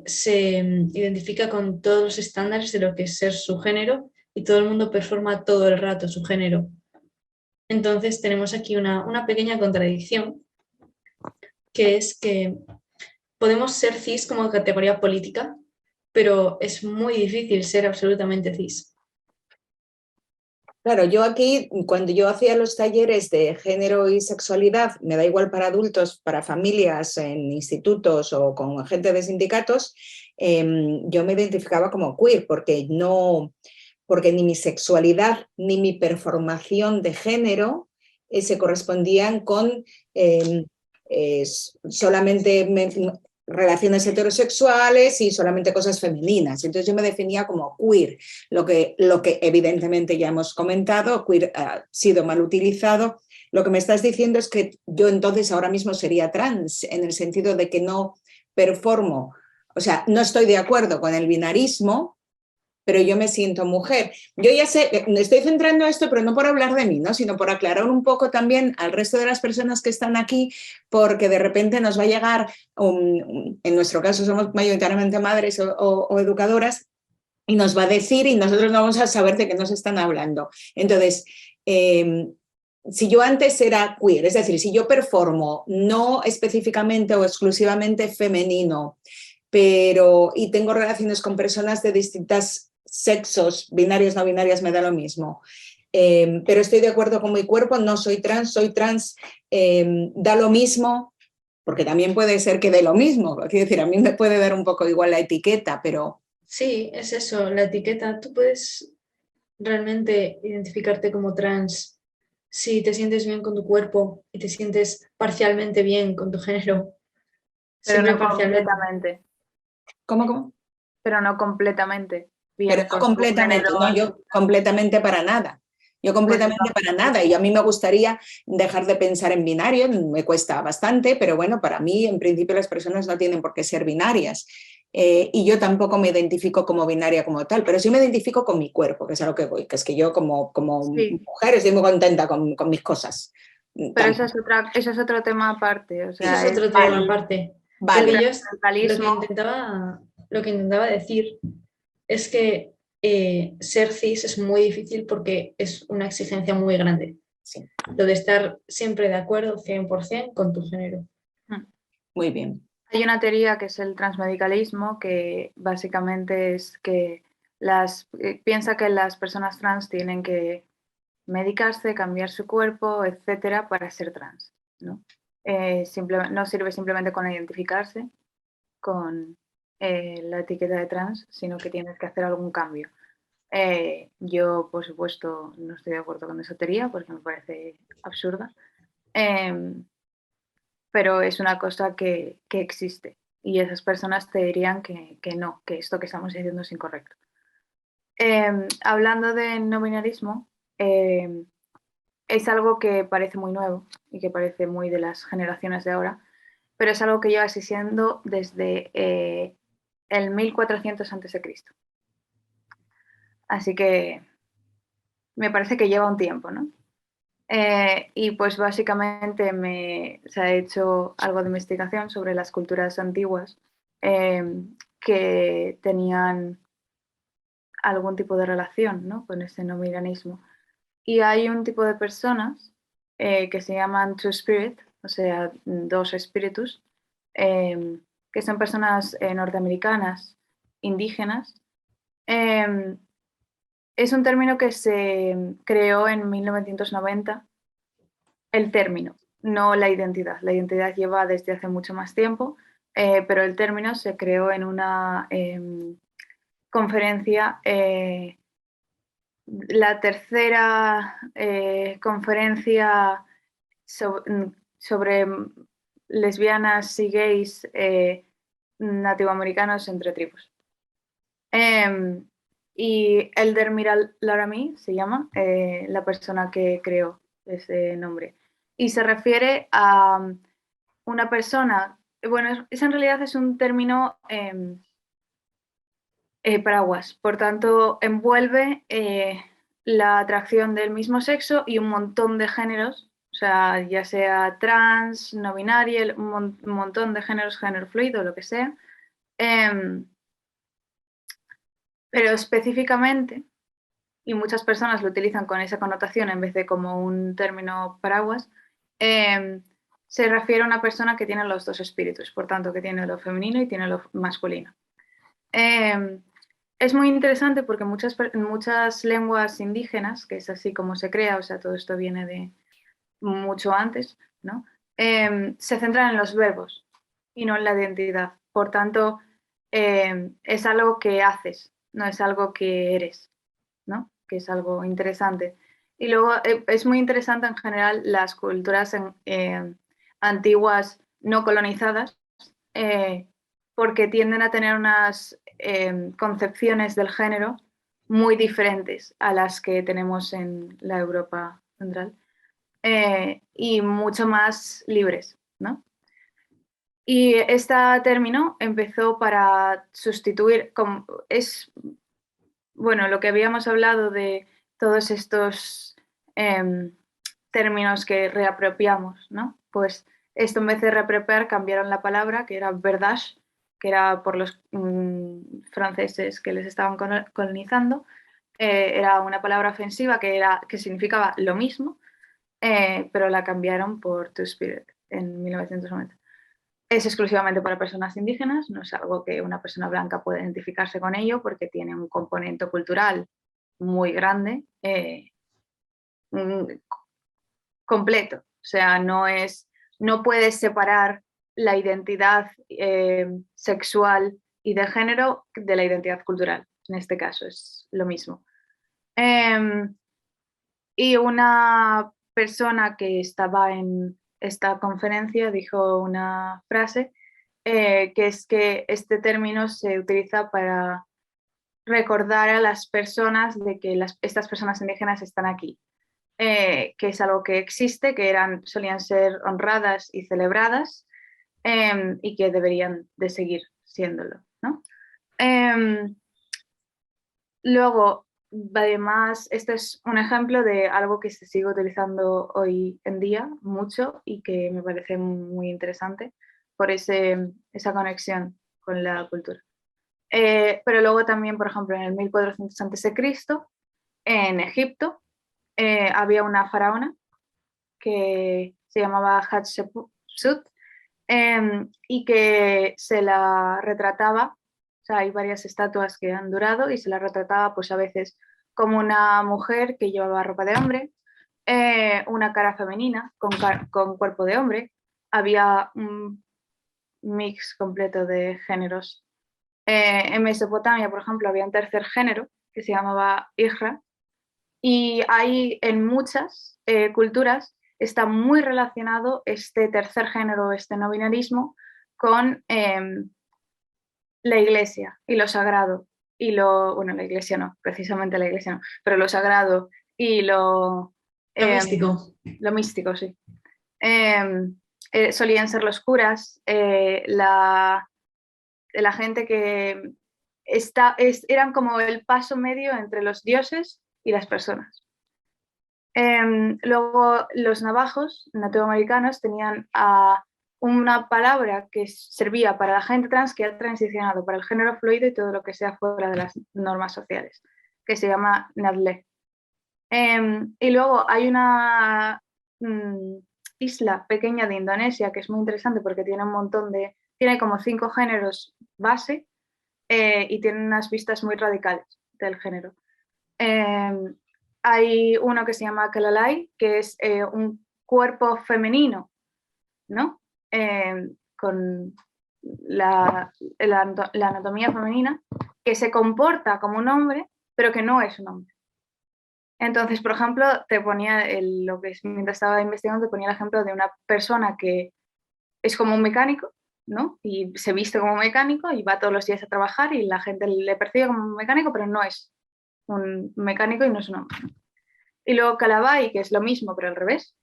se identifica con todos los estándares de lo que es ser su género y todo el mundo performa todo el rato su género. Entonces tenemos aquí una pequeña contradicción, que es que podemos ser cis como categoría política, pero es muy difícil ser absolutamente cis.
Claro, yo aquí, cuando yo hacía los talleres de género y sexualidad, me da igual para adultos, para familias, en institutos o con gente de sindicatos, yo me identificaba como queer porque ni mi sexualidad ni mi performación de género se correspondían con solamente relaciones heterosexuales y solamente cosas femeninas. Entonces yo me definía como queer, lo que evidentemente ya hemos comentado, queer ha sido mal utilizado. Lo que me estás diciendo es que yo entonces ahora mismo sería trans, en el sentido de que no performo, o sea, no estoy de acuerdo con el binarismo, pero yo me siento mujer. Yo ya sé, me estoy centrando en esto, pero no por hablar de mí, ¿no? Sino por aclarar un poco también al resto de las personas que están aquí, porque de repente nos va a llegar, en nuestro caso somos mayoritariamente madres o educadoras, y nos va a decir y nosotros no vamos a saber de qué nos están hablando. Entonces, si yo antes era queer, es decir, si yo performo no específicamente o exclusivamente femenino, y tengo relaciones con personas de distintos sexos, binarias, no binarias, me da lo mismo. Pero estoy de acuerdo con mi cuerpo, no soy trans, da lo mismo, porque también puede ser que dé lo mismo. Quiero decir, a mí me puede dar un poco igual la etiqueta, pero...
Sí, es eso, la etiqueta. Tú puedes realmente identificarte como trans si te sientes bien con tu cuerpo y te sientes parcialmente bien con tu género,
Pero
siempre
no
parcialmente.
completamente.
¿Cómo?
Pero no completamente
Pero
bien
no
con tu
completamente,
género.
no, yo completamente para nada. Yo
Pues
completamente para nada. Y a mí me gustaría dejar de pensar en binario, me cuesta bastante, pero bueno, para mí en principio las personas no tienen por qué ser binarias. Y yo tampoco me identifico como binaria como tal, pero sí me identifico con mi cuerpo, que es a lo que voy, que es que yo como
sí,
mujer estoy muy contenta con mis cosas.
pero
También.
eso es otro tema aparte. O
Eso es
sea, es
otro tema
Vale,
aparte. Lo que
vale.
yo
transmentalismo.
lo que intentaba decir es que ser cis es muy difícil porque es una exigencia muy grande.
Sí,
Lo de estar siempre de acuerdo 100% con tu género.
muy bien.
Hay una teoría que es el transmedicalismo, que básicamente es que piensa que las personas trans tienen que medicarse, cambiar su cuerpo, etcétera, para ser trans, ¿no? No sirve simplemente con identificarse con la etiqueta de trans, sino que tienes que hacer algún cambio. Yo, por supuesto, no estoy de acuerdo con esa teoría porque me parece absurda, pero es una cosa que existe y esas personas te dirían que no, que esto que estamos diciendo es incorrecto. Hablando de no binarismo, es algo que parece muy nuevo y que parece muy de las generaciones de ahora, pero es algo que lleva existiendo desde el 1400 a.C. Así que me parece que lleva un tiempo, ¿no? Y pues básicamente se ha hecho algo de investigación sobre las culturas antiguas que tenían algún tipo de relación, ¿no?, con ese no binarismo. Y hay un tipo de personas que se llaman Two Spirit, o sea, dos espíritus, que son personas norteamericanas, indígenas. Eh, es un término que se creó en 1990, el término, no la identidad. La identidad lleva desde hace mucho más tiempo, pero el término se creó en una conferencia, la tercera conferencia sobre lesbianas y gays nativoamericanos entre tribus. Y Elder Miral Laramie se llama la persona que creó ese nombre. Y se refiere a una persona, bueno, en realidad es un término paraguas, por tanto envuelve la atracción del mismo sexo y un montón de géneros, o sea, ya sea trans, no binario, un montón de géneros, género fluido, lo que sea. Pero específicamente, y muchas personas lo utilizan con esa connotación en vez de como un término paraguas, se refiere a una persona que tiene los dos espíritus, por tanto, que tiene lo femenino y tiene lo masculino. Es muy interesante porque muchas lenguas indígenas, que es así como se crea, o sea, todo esto viene de mucho antes, ¿no? Se centran en los verbos y no en la identidad. Por tanto, es algo que haces, no es algo que eres, ¿no? Que es algo interesante. Y luego es muy interesante en general las culturas antiguas no colonizadas, porque tienden a tener unas concepciones del género muy diferentes a las que tenemos en la Europa central, y mucho más libres, ¿no? Y este término empezó para sustituir, bueno, lo que habíamos hablado de todos estos términos que reapropiamos, ¿no? Pues esto, en vez de reapropiar, cambiaron la palabra, que era verdage, que era por los franceses que les estaban colonizando. Era una palabra ofensiva que significaba lo mismo, pero la cambiaron por Two Spirit en 1990. Es exclusivamente para personas indígenas, no es algo que una persona blanca pueda identificarse con ello porque tiene un componente cultural muy grande, completo. O sea, no puedes separar la identidad sexual y de género de la identidad cultural. En este caso es lo mismo. Y una persona que estaba en esta conferencia dijo una frase que es que este término se utiliza para recordar a las personas de que estas personas indígenas están aquí, que es algo que existe, que solían ser honradas y celebradas y que deberían de seguir siéndolo, ¿no? Luego, además, este es un ejemplo de algo que se sigue utilizando hoy en día mucho y que me parece muy interesante por esa conexión con la cultura. Pero luego también, por ejemplo, en el 1400 a.C., en Egipto, había una faraona que se llamaba Hatshepsut y que se la retrataba. O sea, hay varias estatuas que han durado y se la retrataba pues a veces como una mujer que llevaba ropa de hombre, una cara femenina con cuerpo de hombre. Había un mix completo de géneros. En Mesopotamia, por ejemplo, había un tercer género que se llamaba Hijra, y hay en muchas culturas está muy relacionado este tercer género, este no binarismo, con la iglesia y lo sagrado. Bueno, la iglesia no, precisamente la iglesia no, pero lo sagrado y
Lo místico.
Lo místico, sí. Solían ser los curas, la gente que eran como el paso medio entre los dioses y las personas. Luego los navajos nativoamericanos tenían una palabra que servía para la gente trans que ha transicionado para el género fluido y todo lo que sea fuera de las normas sociales, que se llama Nadle. Y luego hay una isla pequeña de Indonesia que es muy interesante porque tiene tiene como 5 géneros base y tiene unas vistas muy radicales del género. Hay uno que se llama Kalalai, que es un cuerpo femenino, ¿no? Con la anatomía femenina, que se comporta como un hombre, pero que no es un hombre. Entonces, por ejemplo, te ponía mientras estaba investigando, te ponía el ejemplo de una persona que es como un mecánico, ¿no? Y se viste como un mecánico y va todos los días a trabajar y la gente le percibe como un mecánico, pero no es un mecánico y no es un hombre. Y luego Calabai, que es lo mismo, pero al revés.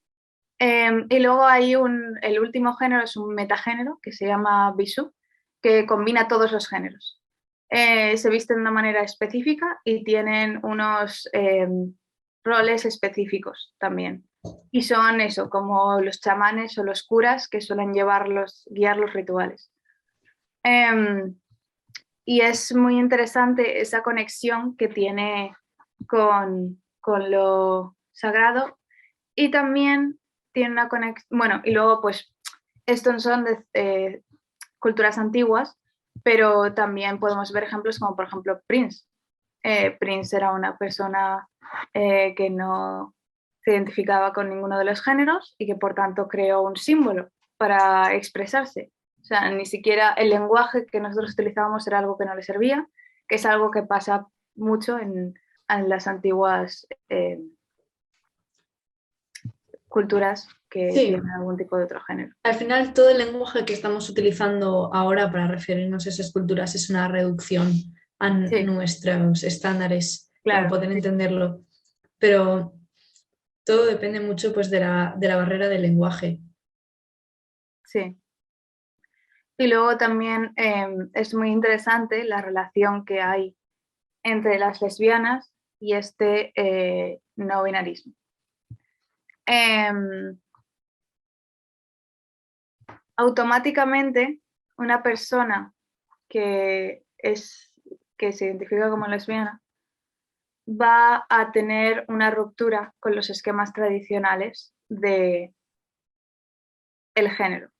Y luego hay el último género, es un metagénero, que se llama Bisu, que combina todos los géneros. Se visten de una manera específica y tienen unos roles específicos también. Y son eso, como los chamanes o los curas que suelen guiar los rituales. Y es muy interesante esa conexión que tiene con lo sagrado y también tiene una conexión, bueno, y luego pues estos son de culturas antiguas, pero también podemos ver ejemplos como por ejemplo Prince. Prince era una persona que no se identificaba con ninguno de los géneros y que por tanto creó un símbolo para expresarse. O sea, ni siquiera el lenguaje que nosotros utilizábamos era algo que no le servía, que es algo que pasa mucho en las antiguas culturas que tienen algún tipo de otro género.
Al final, todo el lenguaje que estamos utilizando ahora para referirnos a esas culturas es una reducción a nuestros estándares para poder entenderlo. Pero todo depende mucho pues, de la barrera del lenguaje.
Sí. Y luego también es muy interesante la relación que hay entre las lesbianas y este no binarismo. Automáticamente una persona que se identifica como lesbiana va a tener una ruptura con los esquemas tradicionales de el género,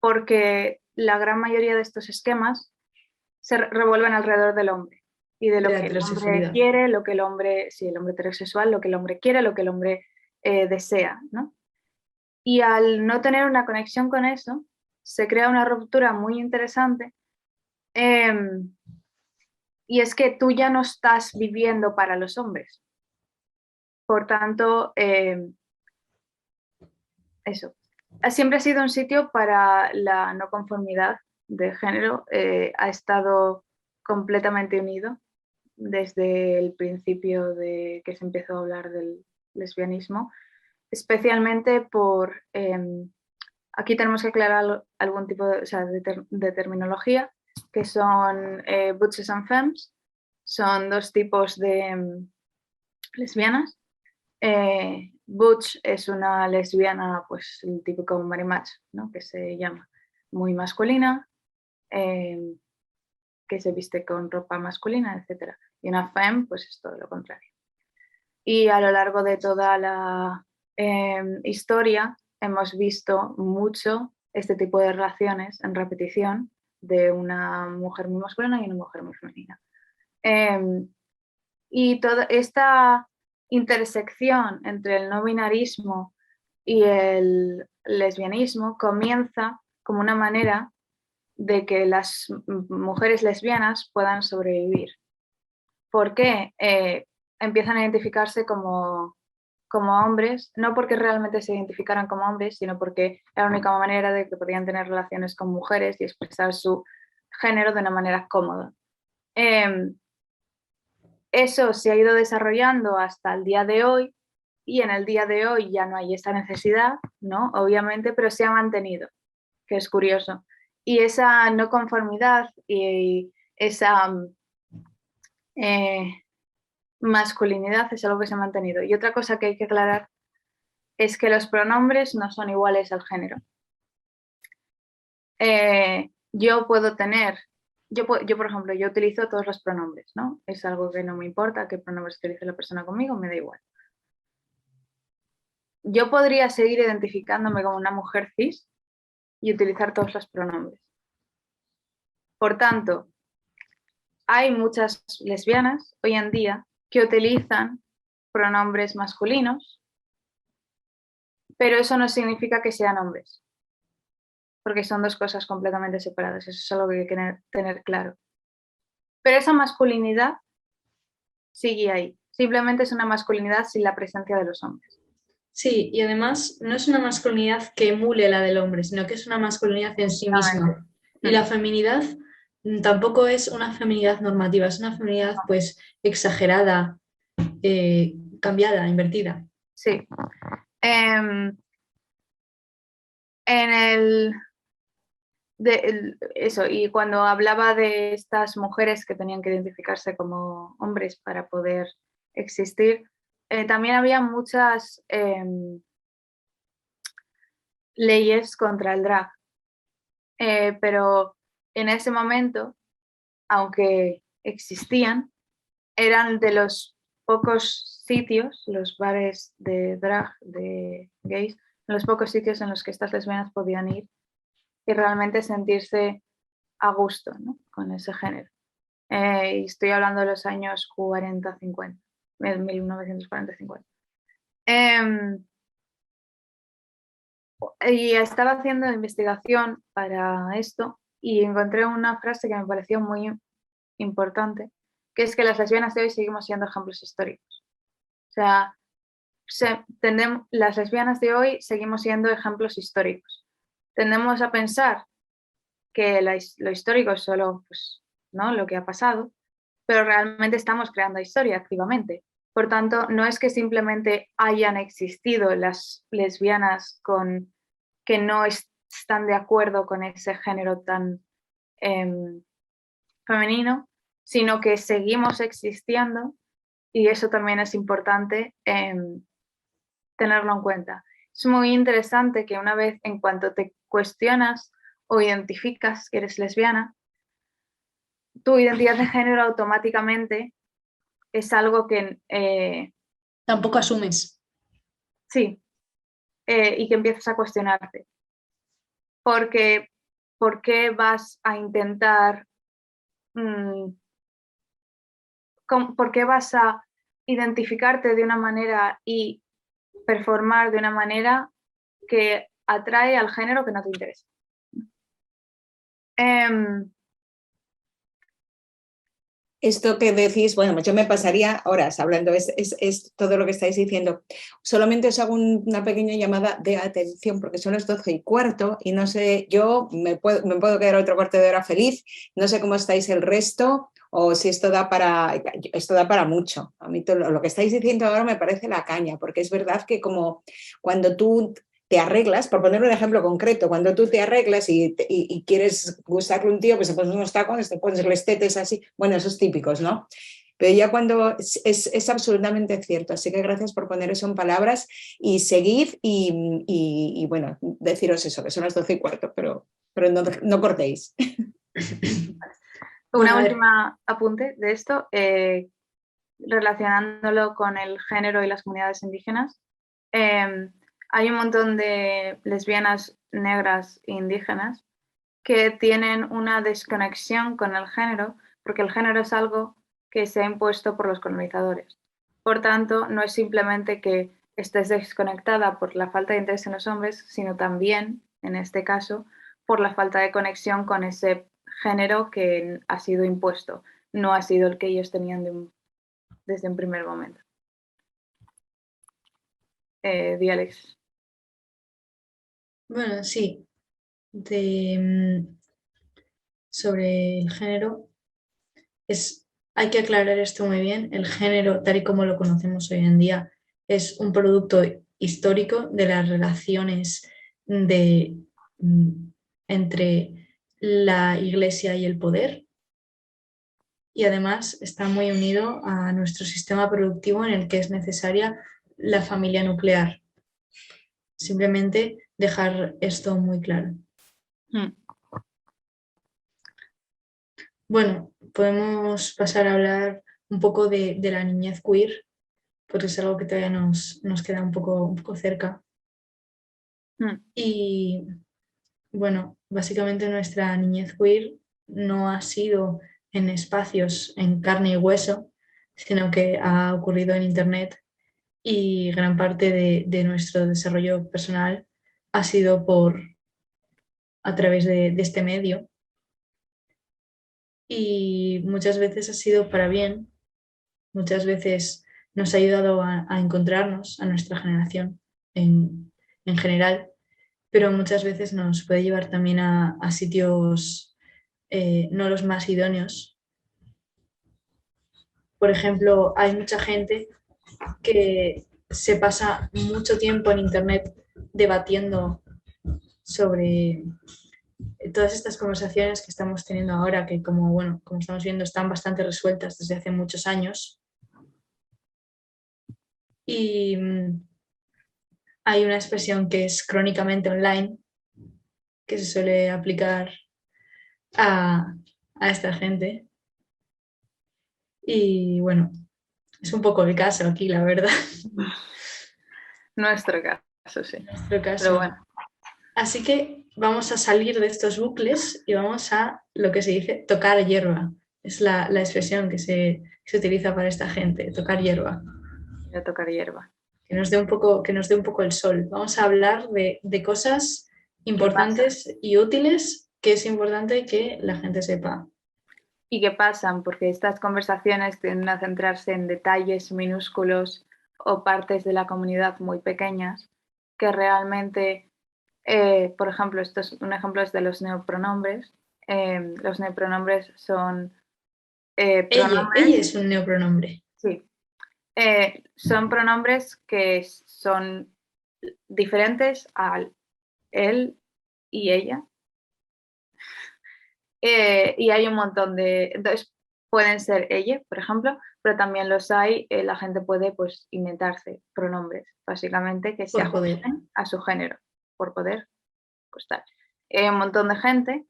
porque la gran mayoría de estos esquemas se revuelven alrededor del hombre y de lo que el hombre quiere, lo que el hombre, sí, el hombre heterosexual, lo que el hombre quiere, lo que el hombre desea, ¿no? Y al no tener una conexión con eso, se crea una ruptura muy interesante y es que tú ya no estás viviendo para los hombres. Por tanto, eso. Siempre ha sido un sitio para la no conformidad de género, ha estado completamente unido desde el principio de que se empezó a hablar del lesbianismo, especialmente por, aquí tenemos que aclarar algún tipo de, o sea, de terminología, que son butches and femmes, son dos tipos de lesbianas. Butch es una lesbiana, pues el típico marimacho, ¿no? Que se llama muy masculina, que se viste con ropa masculina, etc. Y una femme, pues es todo lo contrario. Y a lo largo de toda la historia hemos visto mucho este tipo de relaciones en repetición de una mujer muy masculina y una mujer muy femenina. Y toda esta intersección entre el no binarismo y el lesbianismo comienza como una manera de que las mujeres lesbianas puedan sobrevivir. ¿Por qué? Empiezan a identificarse como hombres, no porque realmente se identificaran como hombres, sino porque era la única manera de que podían tener relaciones con mujeres y expresar su género de una manera cómoda. Eso se ha ido desarrollando hasta el día de hoy y en el día de hoy ya no hay esa necesidad, ¿no? Obviamente, pero se ha mantenido, que es curioso. Y esa no conformidad y esa masculinidad es algo que se ha mantenido. Y otra cosa que hay que aclarar es que los pronombres no son iguales al género. Yo puedo tener, yo por ejemplo, yo utilizo todos los pronombres, ¿no? Es algo que no me importa qué pronombres utilice la persona conmigo, me da igual. Yo podría seguir identificándome como una mujer cis y utilizar todos los pronombres. Por tanto, hay muchas lesbianas hoy en día que utilizan pronombres masculinos, pero eso no significa que sean hombres, porque son dos cosas completamente separadas. Eso es algo que hay que tener claro. Pero esa masculinidad sigue ahí. Simplemente es una masculinidad sin la presencia de los hombres.
Sí, y además no es una masculinidad que emule la del hombre, sino que es una masculinidad en sí misma. Y la feminidad tampoco es una feminidad normativa, es una feminidad pues exagerada, cambiada, invertida.
Sí. En eso, y cuando hablaba de estas mujeres que tenían que identificarse como hombres para poder existir, también había muchas leyes contra el drag, pero en ese momento, aunque existían, eran de los pocos sitios, los bares de drag, de gays, los pocos sitios en los que estas lesbianas podían ir y realmente sentirse a gusto, ¿no? Con ese género. Y estoy hablando de los años 40-50, 1940-50. Y estaba haciendo investigación para esto y encontré una frase que me pareció muy importante, que es que las lesbianas de hoy seguimos siendo ejemplos históricos. O sea, las lesbianas de hoy seguimos siendo ejemplos históricos. Tendemos a pensar que lo histórico es solo pues, ¿no? Lo que ha pasado, pero realmente estamos creando historia activamente. Por tanto, no es que simplemente hayan existido las lesbianas que no están de acuerdo con ese género tan femenino, sino que seguimos existiendo y eso también es importante tenerlo en cuenta. Es muy interesante que una vez en cuanto te cuestionas o identificas que eres lesbiana, tu identidad de género automáticamente es algo que
Tampoco asumes.
sí, y que empiezas a cuestionarte. Porque, ¿por qué vas a intentar, por qué vas a identificarte de una manera y performar de una manera que atrae al género que no te interesa?
Esto que decís, bueno, pues yo me pasaría horas hablando, es todo lo que estáis diciendo. Solamente os hago una pequeña llamada de atención porque son las 12:15 y no sé, yo me puedo quedar otro cuarto de hora feliz, no sé cómo estáis el resto o si esto da para mucho. A mí todo lo que estáis diciendo ahora me parece la caña, porque es verdad que como cuando tú te arreglas, por poner un ejemplo concreto, cuando tú te arreglas y quieres gustarle a un tío, pues te pones unos tacones, te pones los tetes así, bueno, esos típicos, ¿no? Pero ya cuando es absolutamente cierto, así que gracias por poner eso en palabras y seguid y bueno, deciros eso, que son las 12:15, pero no cortéis.
Bueno,
Una
a ver,
última apunte de esto, relacionándolo con el género y las comunidades indígenas. Hay un montón de lesbianas negras e indígenas que tienen una desconexión con el género, porque el género es algo que se ha impuesto por los colonizadores. Por tanto, no es simplemente que estés desconectada por la falta de interés en los hombres, sino también, en este caso, por la falta de conexión con ese género que ha sido impuesto, no ha sido el que ellos tenían desde un primer momento. Alex.
bueno, sí, sobre el género, hay que aclarar esto muy bien. El género, tal y como lo conocemos hoy en día, es un producto histórico de las relaciones de, mm, entre la Iglesia y el poder. Y además está muy unido a nuestro sistema productivo en el que es necesaria la familia nuclear. Simplemente dejar esto muy claro. Bueno, podemos pasar a hablar un poco de la niñez queer, porque es algo que todavía nos queda un poco cerca. Y bueno, básicamente nuestra niñez queer no ha sido en espacios en carne y hueso, sino que ha ocurrido en Internet y gran parte de nuestro desarrollo personal ha sido a través de este medio y muchas veces ha sido para bien, muchas veces nos ha ayudado a encontrarnos a nuestra generación en general, pero muchas veces nos puede llevar también a sitios no los más idóneos. Por ejemplo, hay mucha gente que se pasa mucho tiempo en Internet debatiendo sobre todas estas conversaciones que estamos teniendo ahora, que como estamos viendo, están bastante resueltas desde hace muchos años. Y hay una expresión que es crónicamente online, que se suele aplicar a esta gente. Y bueno, es un poco el caso aquí, la verdad.
Nuestro caso, sí.
Nuestro caso.
Pero bueno.
Así que vamos a salir de estos bucles y vamos a lo que se dice tocar hierba. Es la expresión que se utiliza para esta gente, tocar hierba.
Voy a tocar hierba.
Que nos dé un poco el sol. Vamos a hablar de cosas importantes y útiles que es importante que la gente sepa.
¿Y qué pasan? Porque estas conversaciones tienden a centrarse en detalles minúsculos o partes de la comunidad muy pequeñas que realmente, por ejemplo, un ejemplo es de los neopronombres. Los neopronombres son
pronombres. Ella es un neopronombre.
Sí. Son pronombres que son diferentes al él y ella. Y hay un montón entonces pueden ser ella, por ejemplo, pero también los hay, la gente puede pues inventarse pronombres, básicamente, que se ajusten a su género, por poder costar. Hay un montón de gente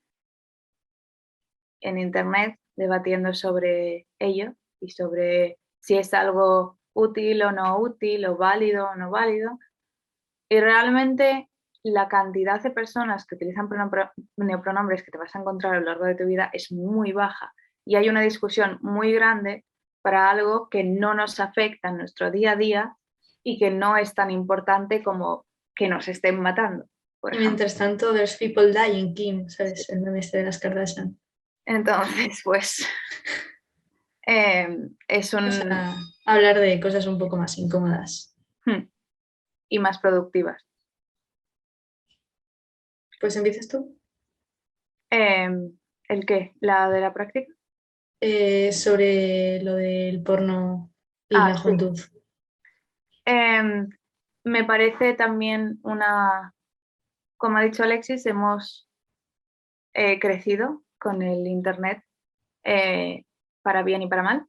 en internet debatiendo sobre ello y sobre si es algo útil o no útil, o válido o no válido. Y realmente la cantidad de personas que utilizan neopronombres que te vas a encontrar a lo largo de tu vida es muy baja. Y hay una discusión muy grande para algo que no nos afecta en nuestro día a día y que no es tan importante como que nos estén matando.
Y mientras tanto, there's people dying, Kim, ¿sabes? El meme este de las Kardashian.
Entonces, pues, Es
Vamos a hablar de cosas un poco más incómodas.
y más productivas.
Pues empiezas tú.
¿El qué? ¿La de la práctica?
Sobre lo del porno y la
Sí.
juventud.
Me parece también como ha dicho Alexis, hemos crecido con el Internet para bien y para mal.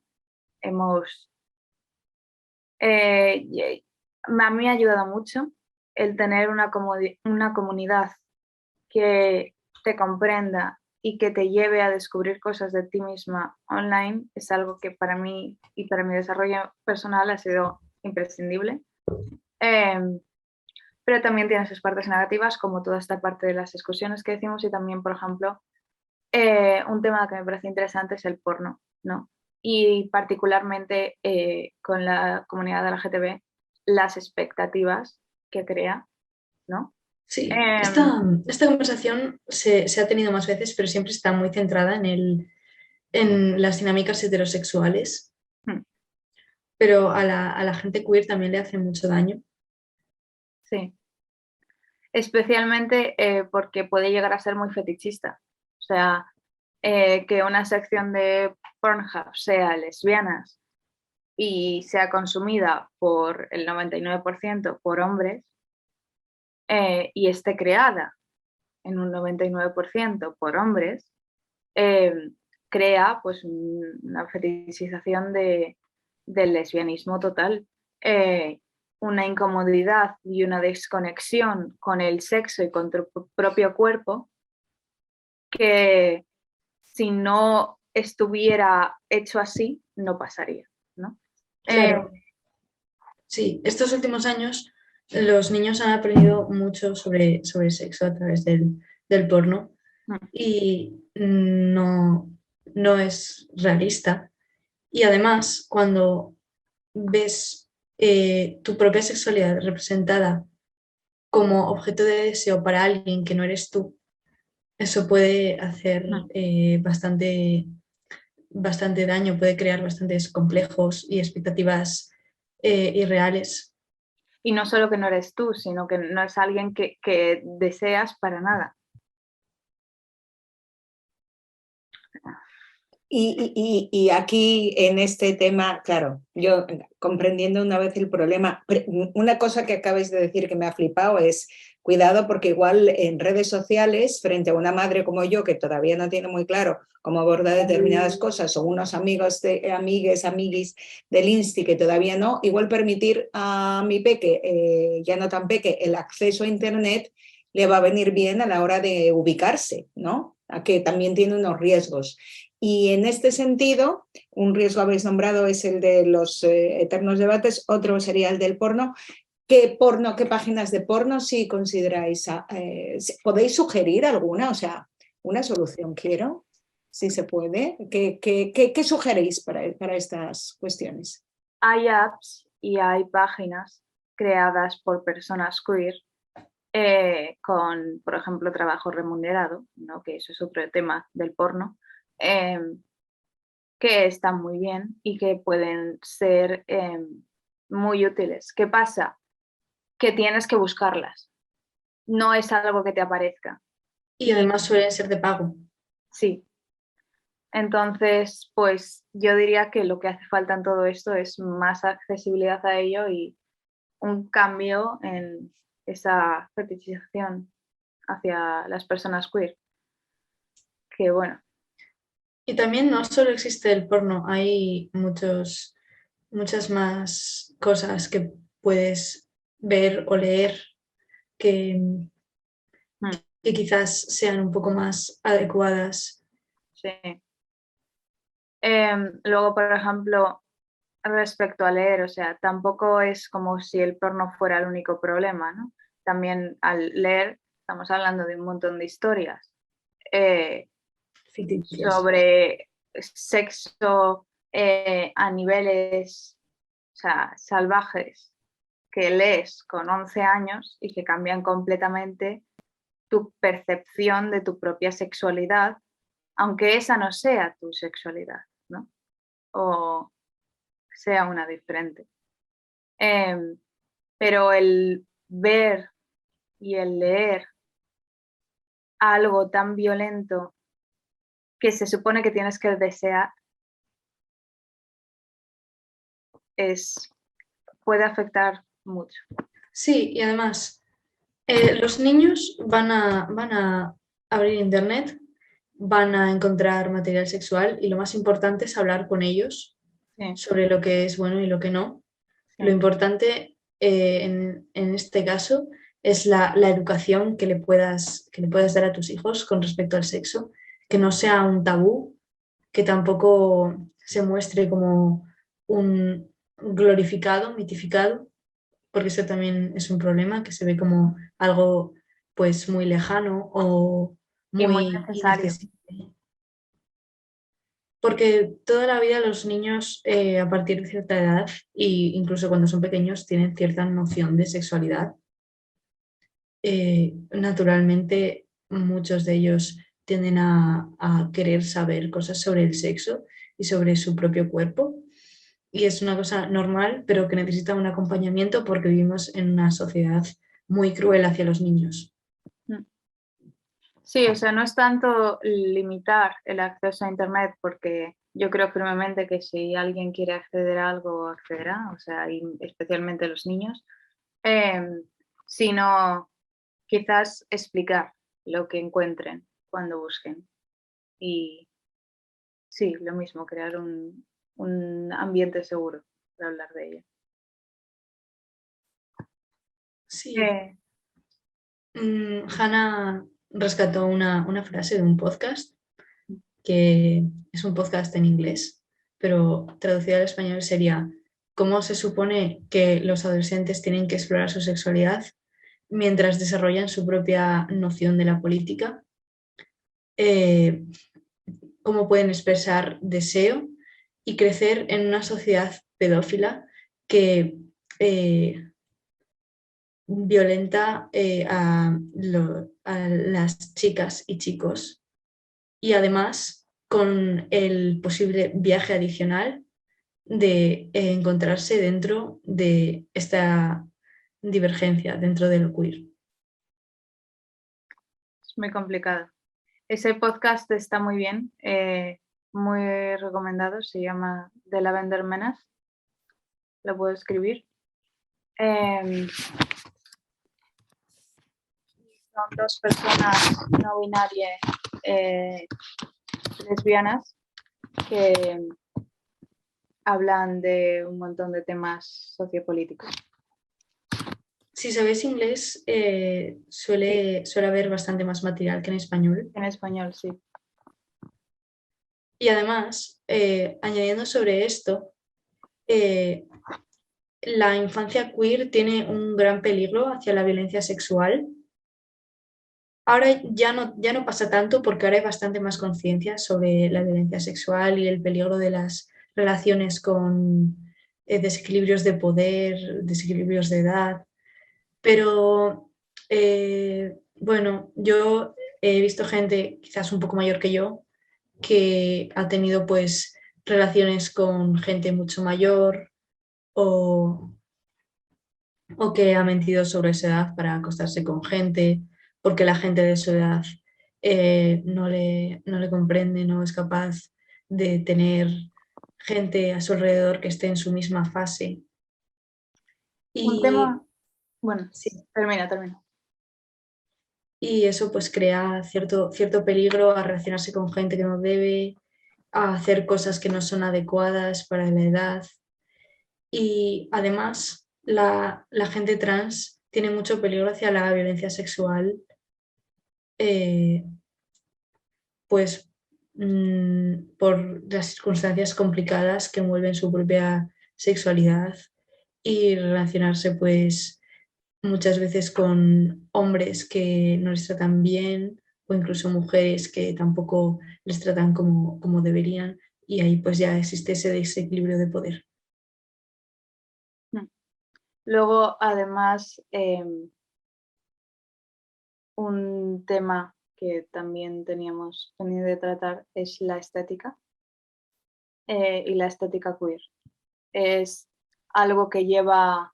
A mí me ha ayudado mucho el tener una comunidad que te comprenda y que te lleve a descubrir cosas de ti misma online. Es algo que para mí y para mi desarrollo personal ha sido imprescindible. Pero también tiene sus partes negativas, como toda esta parte de las excursiones que decimos, y también, por ejemplo, un tema que me parece interesante es el porno, ¿no? Y particularmente con la comunidad de la LGTB, las expectativas que crea, ¿no?
Sí, esta conversación se ha tenido más veces, pero siempre está muy centrada en las dinámicas heterosexuales, pero a la gente queer también le hace mucho daño.
Sí, especialmente porque puede llegar a ser muy fetichista. O sea, que una sección de Pornhub sea lesbianas y sea consumida por el 99% por hombres y esté creada en un 99% por hombres, crea pues una fetichización del lesbianismo total, una incomodidad y una desconexión con el sexo y con tu propio cuerpo que si no estuviera hecho así, no pasaría, ¿no?
Claro, sí, estos últimos años los niños han aprendido mucho sobre sexo a través del porno y no es realista. Y además, cuando ves tu propia sexualidad representada como objeto de deseo para alguien que no eres tú, eso puede hacer bastante daño, puede crear bastantes complejos y expectativas irreales.
Y no solo que no eres tú, sino que no es alguien que deseas para nada.
Y aquí en este tema, claro, yo comprendiendo una vez el problema, una cosa que acabáis de decir que me ha flipado es cuidado porque igual en redes sociales, frente a una madre como yo que todavía no tiene muy claro cómo abordar determinadas cosas o unos amigos, amiguis del Insti que todavía no, igual permitir a mi peque, ya no tan peque, el acceso a Internet le va a venir bien a la hora de ubicarse, ¿no? A que también tiene unos riesgos. Y en este sentido, un riesgo habéis nombrado es el de los eternos debates, otro sería el del porno. ¿Qué páginas de porno si consideráis? ¿Podéis sugerir alguna? O sea, una solución quiero, si se puede. ¿Qué sugeréis para estas cuestiones?
Hay apps y hay páginas creadas por personas queer con, por ejemplo, trabajo remunerado, ¿no? Que eso es otro tema del porno, que están muy bien y que pueden ser muy útiles. ¿Qué pasa? Que tienes que buscarlas. No es algo que te aparezca.
Y además suelen ser de pago.
Sí. Entonces, pues yo diría que lo que hace falta en todo esto es más accesibilidad a ello y un cambio en esa fetichización hacia las personas queer. Que bueno.
Y también no solo existe el porno, hay muchas más cosas que puedes ver o leer que, que quizás sean un poco más adecuadas.
Sí. Luego, por ejemplo, respecto a leer, o sea, tampoco es como si el porno fuera el único problema, ¿no? También al leer estamos hablando de un montón de historias
Ficticias.
sobre sexo a niveles, o sea, salvajes que lees con 11 años y que cambian completamente tu percepción de tu propia sexualidad, aunque esa no sea tu sexualidad, ¿no? o sea una diferente. Pero el ver y el leer algo tan violento que se supone que tienes que desear puede afectar mucho.
Sí, y además, los niños van a abrir internet, van a encontrar material sexual y lo más importante es hablar con ellos
Sí,
sobre lo que es bueno y lo que no.
sí.
Lo importante en este caso es la educación que le puedas dar a tus hijos con respecto al sexo, que no sea un tabú, que tampoco se muestre como un glorificado, mitificado, porque eso también es un problema, que se ve como algo pues muy lejano o
Y muy
muy
necesario.
inaccesible. Porque toda la vida los niños a partir de cierta edad, e incluso cuando son pequeños, tienen cierta noción de sexualidad. Naturalmente, muchos de ellos tienden a querer saber cosas sobre el sexo y sobre su propio cuerpo. Y es una cosa normal, pero que necesita un acompañamiento porque vivimos en una sociedad muy cruel hacia los niños.
Sí, o sea, no es tanto limitar el acceso a Internet, porque yo creo firmemente que si alguien quiere acceder a algo, accederá, o sea, y especialmente los niños, sino quizás explicar lo que encuentren cuando busquen. Y sí, lo mismo, crear un ambiente seguro para hablar de ello.
Sí. Hannah rescató una frase de un podcast, que es un podcast en inglés, pero traducido al español sería: ¿cómo se supone que los adolescentes tienen que explorar su sexualidad mientras desarrollan su propia noción de la política? ¿Cómo pueden expresar deseo y crecer en una sociedad pedófila que violenta a las chicas y chicos, y además con el posible viaje adicional de encontrarse dentro de esta divergencia, dentro del queer?
Es muy complicado. Ese podcast está muy bien, muy recomendado, se llama The Lavender Menace, lo puedo escribir. Son dos personas no binarias lesbianas que hablan de un montón de temas sociopolíticos.
Si sabéis inglés, suele haber bastante más material que en español.
En español, sí.
Y además, añadiendo sobre esto, la infancia queer tiene un gran peligro hacia la violencia sexual. Ahora ya no pasa tanto porque ahora hay bastante más conciencia sobre la violencia sexual y el peligro de las relaciones con desequilibrios de poder, desequilibrios de edad. Pero bueno, yo he visto gente quizás un poco mayor que yo que ha tenido pues relaciones con gente mucho mayor o que ha mentido sobre su edad para acostarse con gente, porque la gente de su edad no le comprende, no es capaz de tener gente a su alrededor que esté en su misma fase.
Un
Y,
tema, bueno,
sí,
termina.
y eso pues crea cierto peligro a relacionarse con gente que no debe, a hacer cosas que no son adecuadas para la edad. Y además, la gente trans tiene mucho peligro hacia la violencia sexual, eh, pues por las circunstancias complicadas que envuelven su propia sexualidad y relacionarse pues muchas veces con hombres que no les tratan bien o incluso mujeres que tampoco les tratan como deberían, y ahí pues ya existe ese desequilibrio de poder.
Luego, además, un tema que también teníamos pendiente de tratar es la estética. y la estética queer. Es algo que lleva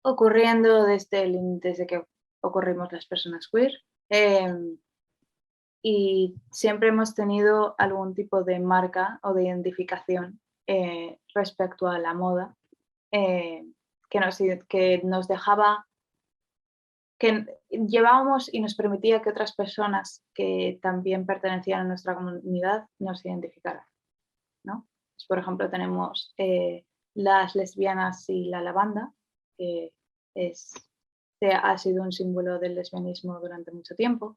ocurriendo desde que ocurrimos las personas queer. Y siempre hemos tenido algún tipo de marca o de identificación respecto a la moda que nos dejaba, que llevábamos y nos permitía que otras personas que también pertenecían a nuestra comunidad nos identificaran, ¿no? Pues, por ejemplo, tenemos las lesbianas y la lavanda, que ha sido un símbolo del lesbianismo durante mucho tiempo.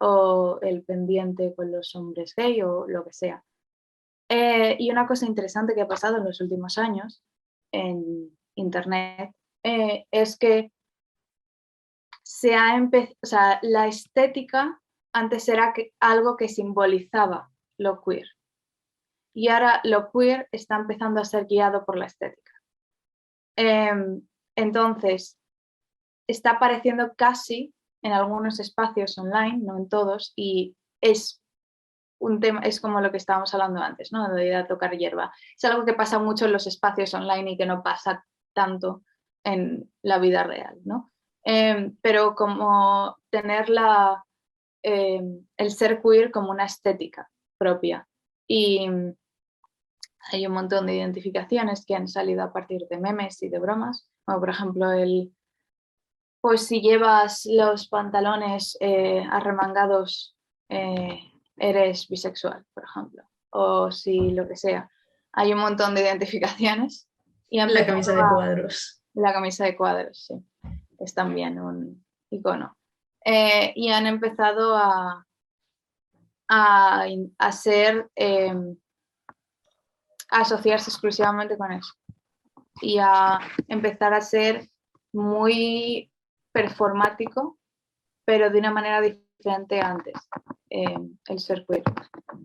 O el pendiente con los hombres gay o lo que sea. Y una cosa interesante que ha pasado en los últimos años en Internet es que la estética antes era algo que simbolizaba lo queer y ahora lo queer está empezando a ser guiado por la estética. Entonces, está apareciendo casi en algunos espacios online, no en todos, y es un tema, es como lo que estábamos hablando antes, ¿no? De ir a tocar hierba. Es algo que pasa mucho en los espacios online y que no pasa tanto en la vida real, ¿no? Pero como tener el ser queer como una estética propia. Y hay un montón de identificaciones que han salido a partir de memes y de bromas, como por ejemplo pues si llevas los pantalones arremangados, eres bisexual, por ejemplo, o si lo que sea. Hay un montón de identificaciones. Y
La camisa de cuadros.
La camisa de cuadros, sí. Es también un icono. Y han empezado a asociarse exclusivamente con eso. Y a empezar a ser muy performático, pero de una manera diferente antes, el ser queer,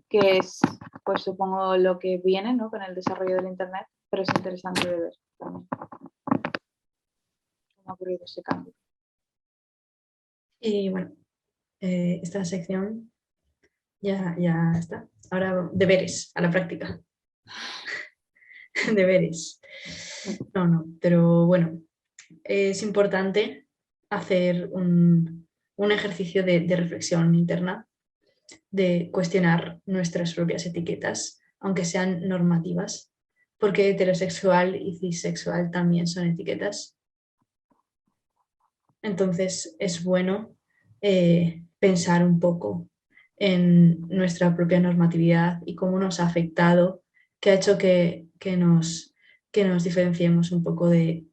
que es, pues supongo, lo que viene, ¿no? Con el desarrollo del Internet, pero es interesante de ver también cómo ha ocurrido ese cambio.
Y bueno, esta sección ya está. Ahora deberes, a la práctica. Deberes. No, pero bueno, es importante hacer un ejercicio de reflexión interna, de cuestionar nuestras propias etiquetas, aunque sean normativas, porque heterosexual y cisexual también son etiquetas. Entonces es bueno pensar un poco en nuestra propia normatividad y cómo nos ha afectado, que ha hecho que nos diferenciemos un poco de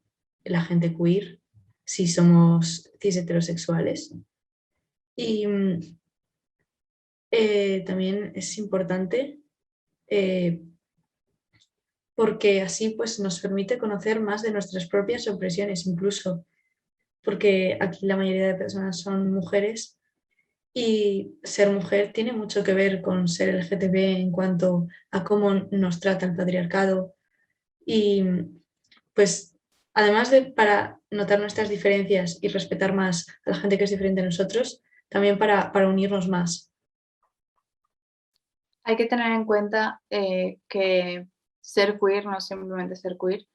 la gente queer, si somos cis heterosexuales. Y también es importante porque así pues, nos permite conocer más de nuestras propias opresiones, incluso porque aquí la mayoría de personas son mujeres y ser mujer tiene mucho que ver con ser LGTB en cuanto a cómo nos trata el patriarcado. Y pues además de para notar nuestras diferencias y respetar más a la gente que es diferente a nosotros, también para unirnos más.
Hay que tener en cuenta que ser queer no es simplemente ser queer,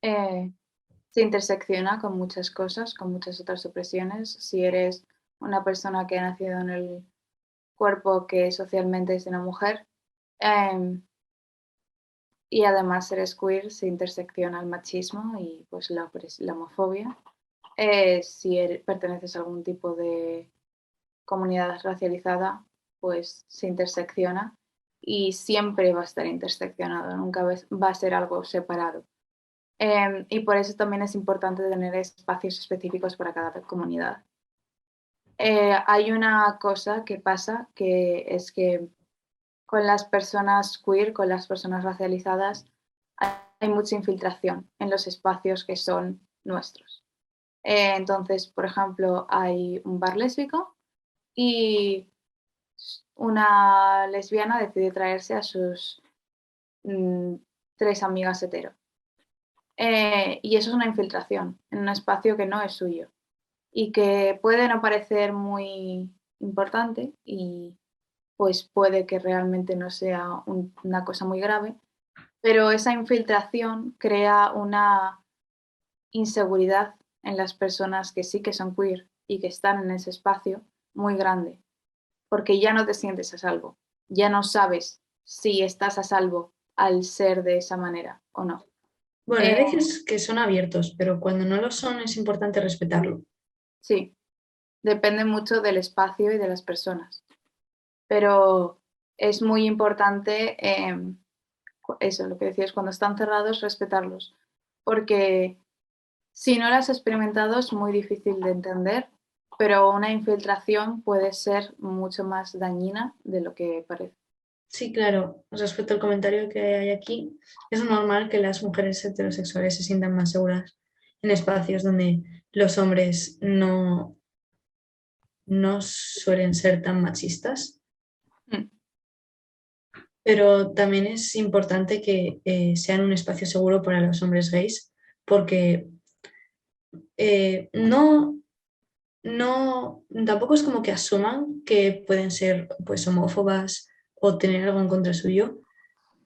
se intersecciona con muchas cosas, con muchas otras opresiones. Si eres una persona que ha nacido en el cuerpo que socialmente es de una mujer y además eres queer, se intersecciona el machismo y pues la homofobia. Si perteneces a algún tipo de comunidad racializada, pues se intersecciona y siempre va a estar interseccionado, nunca va a ser algo separado. Y por eso también es importante tener espacios específicos para cada comunidad. Hay una cosa que pasa, que es que con las personas queer, con las personas racializadas, hay mucha infiltración en los espacios que son nuestros. Entonces, por ejemplo, hay un bar lésbico y una lesbiana decide traerse a sus 3 amigas hetero. Y eso es una infiltración en un espacio que no es suyo y que puede no parecer muy importante y pues puede que realmente no sea una cosa muy grave, pero esa infiltración crea una inseguridad en las personas que sí que son queer y que están en ese espacio muy grande, porque ya no te sientes a salvo, ya no sabes si estás a salvo al ser de esa manera o no.
Bueno, hay veces que son abiertos, pero cuando no lo son es importante respetarlo.
Sí, depende mucho del espacio y de las personas, pero es muy importante eso, lo que decías, cuando están cerrados, respetarlos, porque si no lo has experimentado es muy difícil de entender, pero una infiltración puede ser mucho más dañina de lo que parece.
Sí, claro. Respecto al comentario que hay aquí, es normal que las mujeres heterosexuales se sientan más seguras en espacios donde los hombres no suelen ser tan machistas,
Mm.
pero también es importante que sean un espacio seguro para los hombres gays, porque tampoco es como que asuman que pueden ser pues homófobas o tener algo en contra suyo,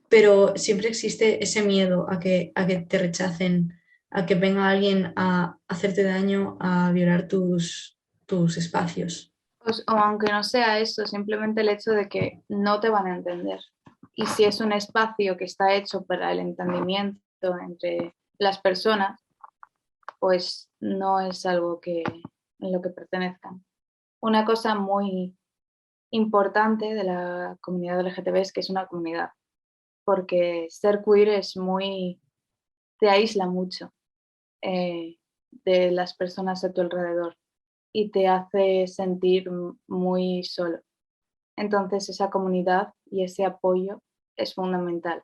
pero siempre existe ese miedo a que te rechacen, a que venga alguien a hacerte daño, a violar tus espacios.
Pues, o aunque no sea eso, simplemente el hecho de que no te van a entender. Y si es un espacio que está hecho para el entendimiento entre las personas, pues no es algo en lo que pertenezcan. Una cosa muy importante de la comunidad LGTB es que es una comunidad, porque ser queer te aísla mucho de las personas a tu alrededor y te hace sentir muy solo. Entonces esa comunidad y ese apoyo es fundamental.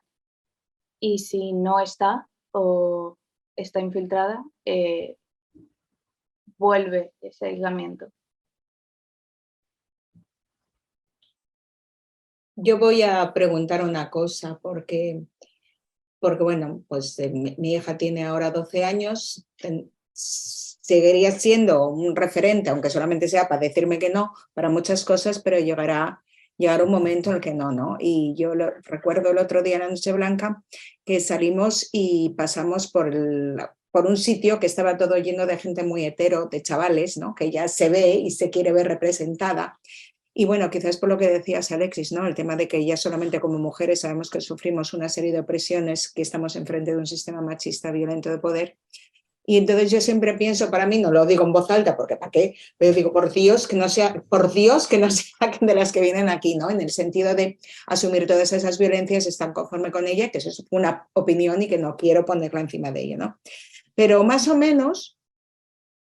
Y si no está o está infiltrada, vuelve ese aislamiento.
Yo voy a preguntar una cosa porque bueno, pues mi hija tiene ahora 12 años, seguiría siendo un referente, aunque solamente sea para decirme que no, para muchas cosas, pero llegará un momento en el que no, ¿no? Y yo recuerdo el otro día en la Noche Blanca que salimos y pasamos por un sitio que estaba todo lleno de gente muy hetero, de chavales, ¿no? Que ya se ve y se quiere ver representada. Y bueno, quizás por lo que decías, Alexis, ¿no? El tema de que ya solamente como mujeres sabemos que sufrimos una serie de opresiones, que estamos enfrente de un sistema machista violento de poder. Y entonces yo siempre pienso, para mí, no lo digo en voz alta, porque ¿para qué? Pero digo, por Dios, que no sea de las que vienen aquí, ¿no? En el sentido de asumir todas esas violencias, estar conforme con ella, que eso es una opinión y que no quiero ponerla encima de ella, ¿no? Pero más o menos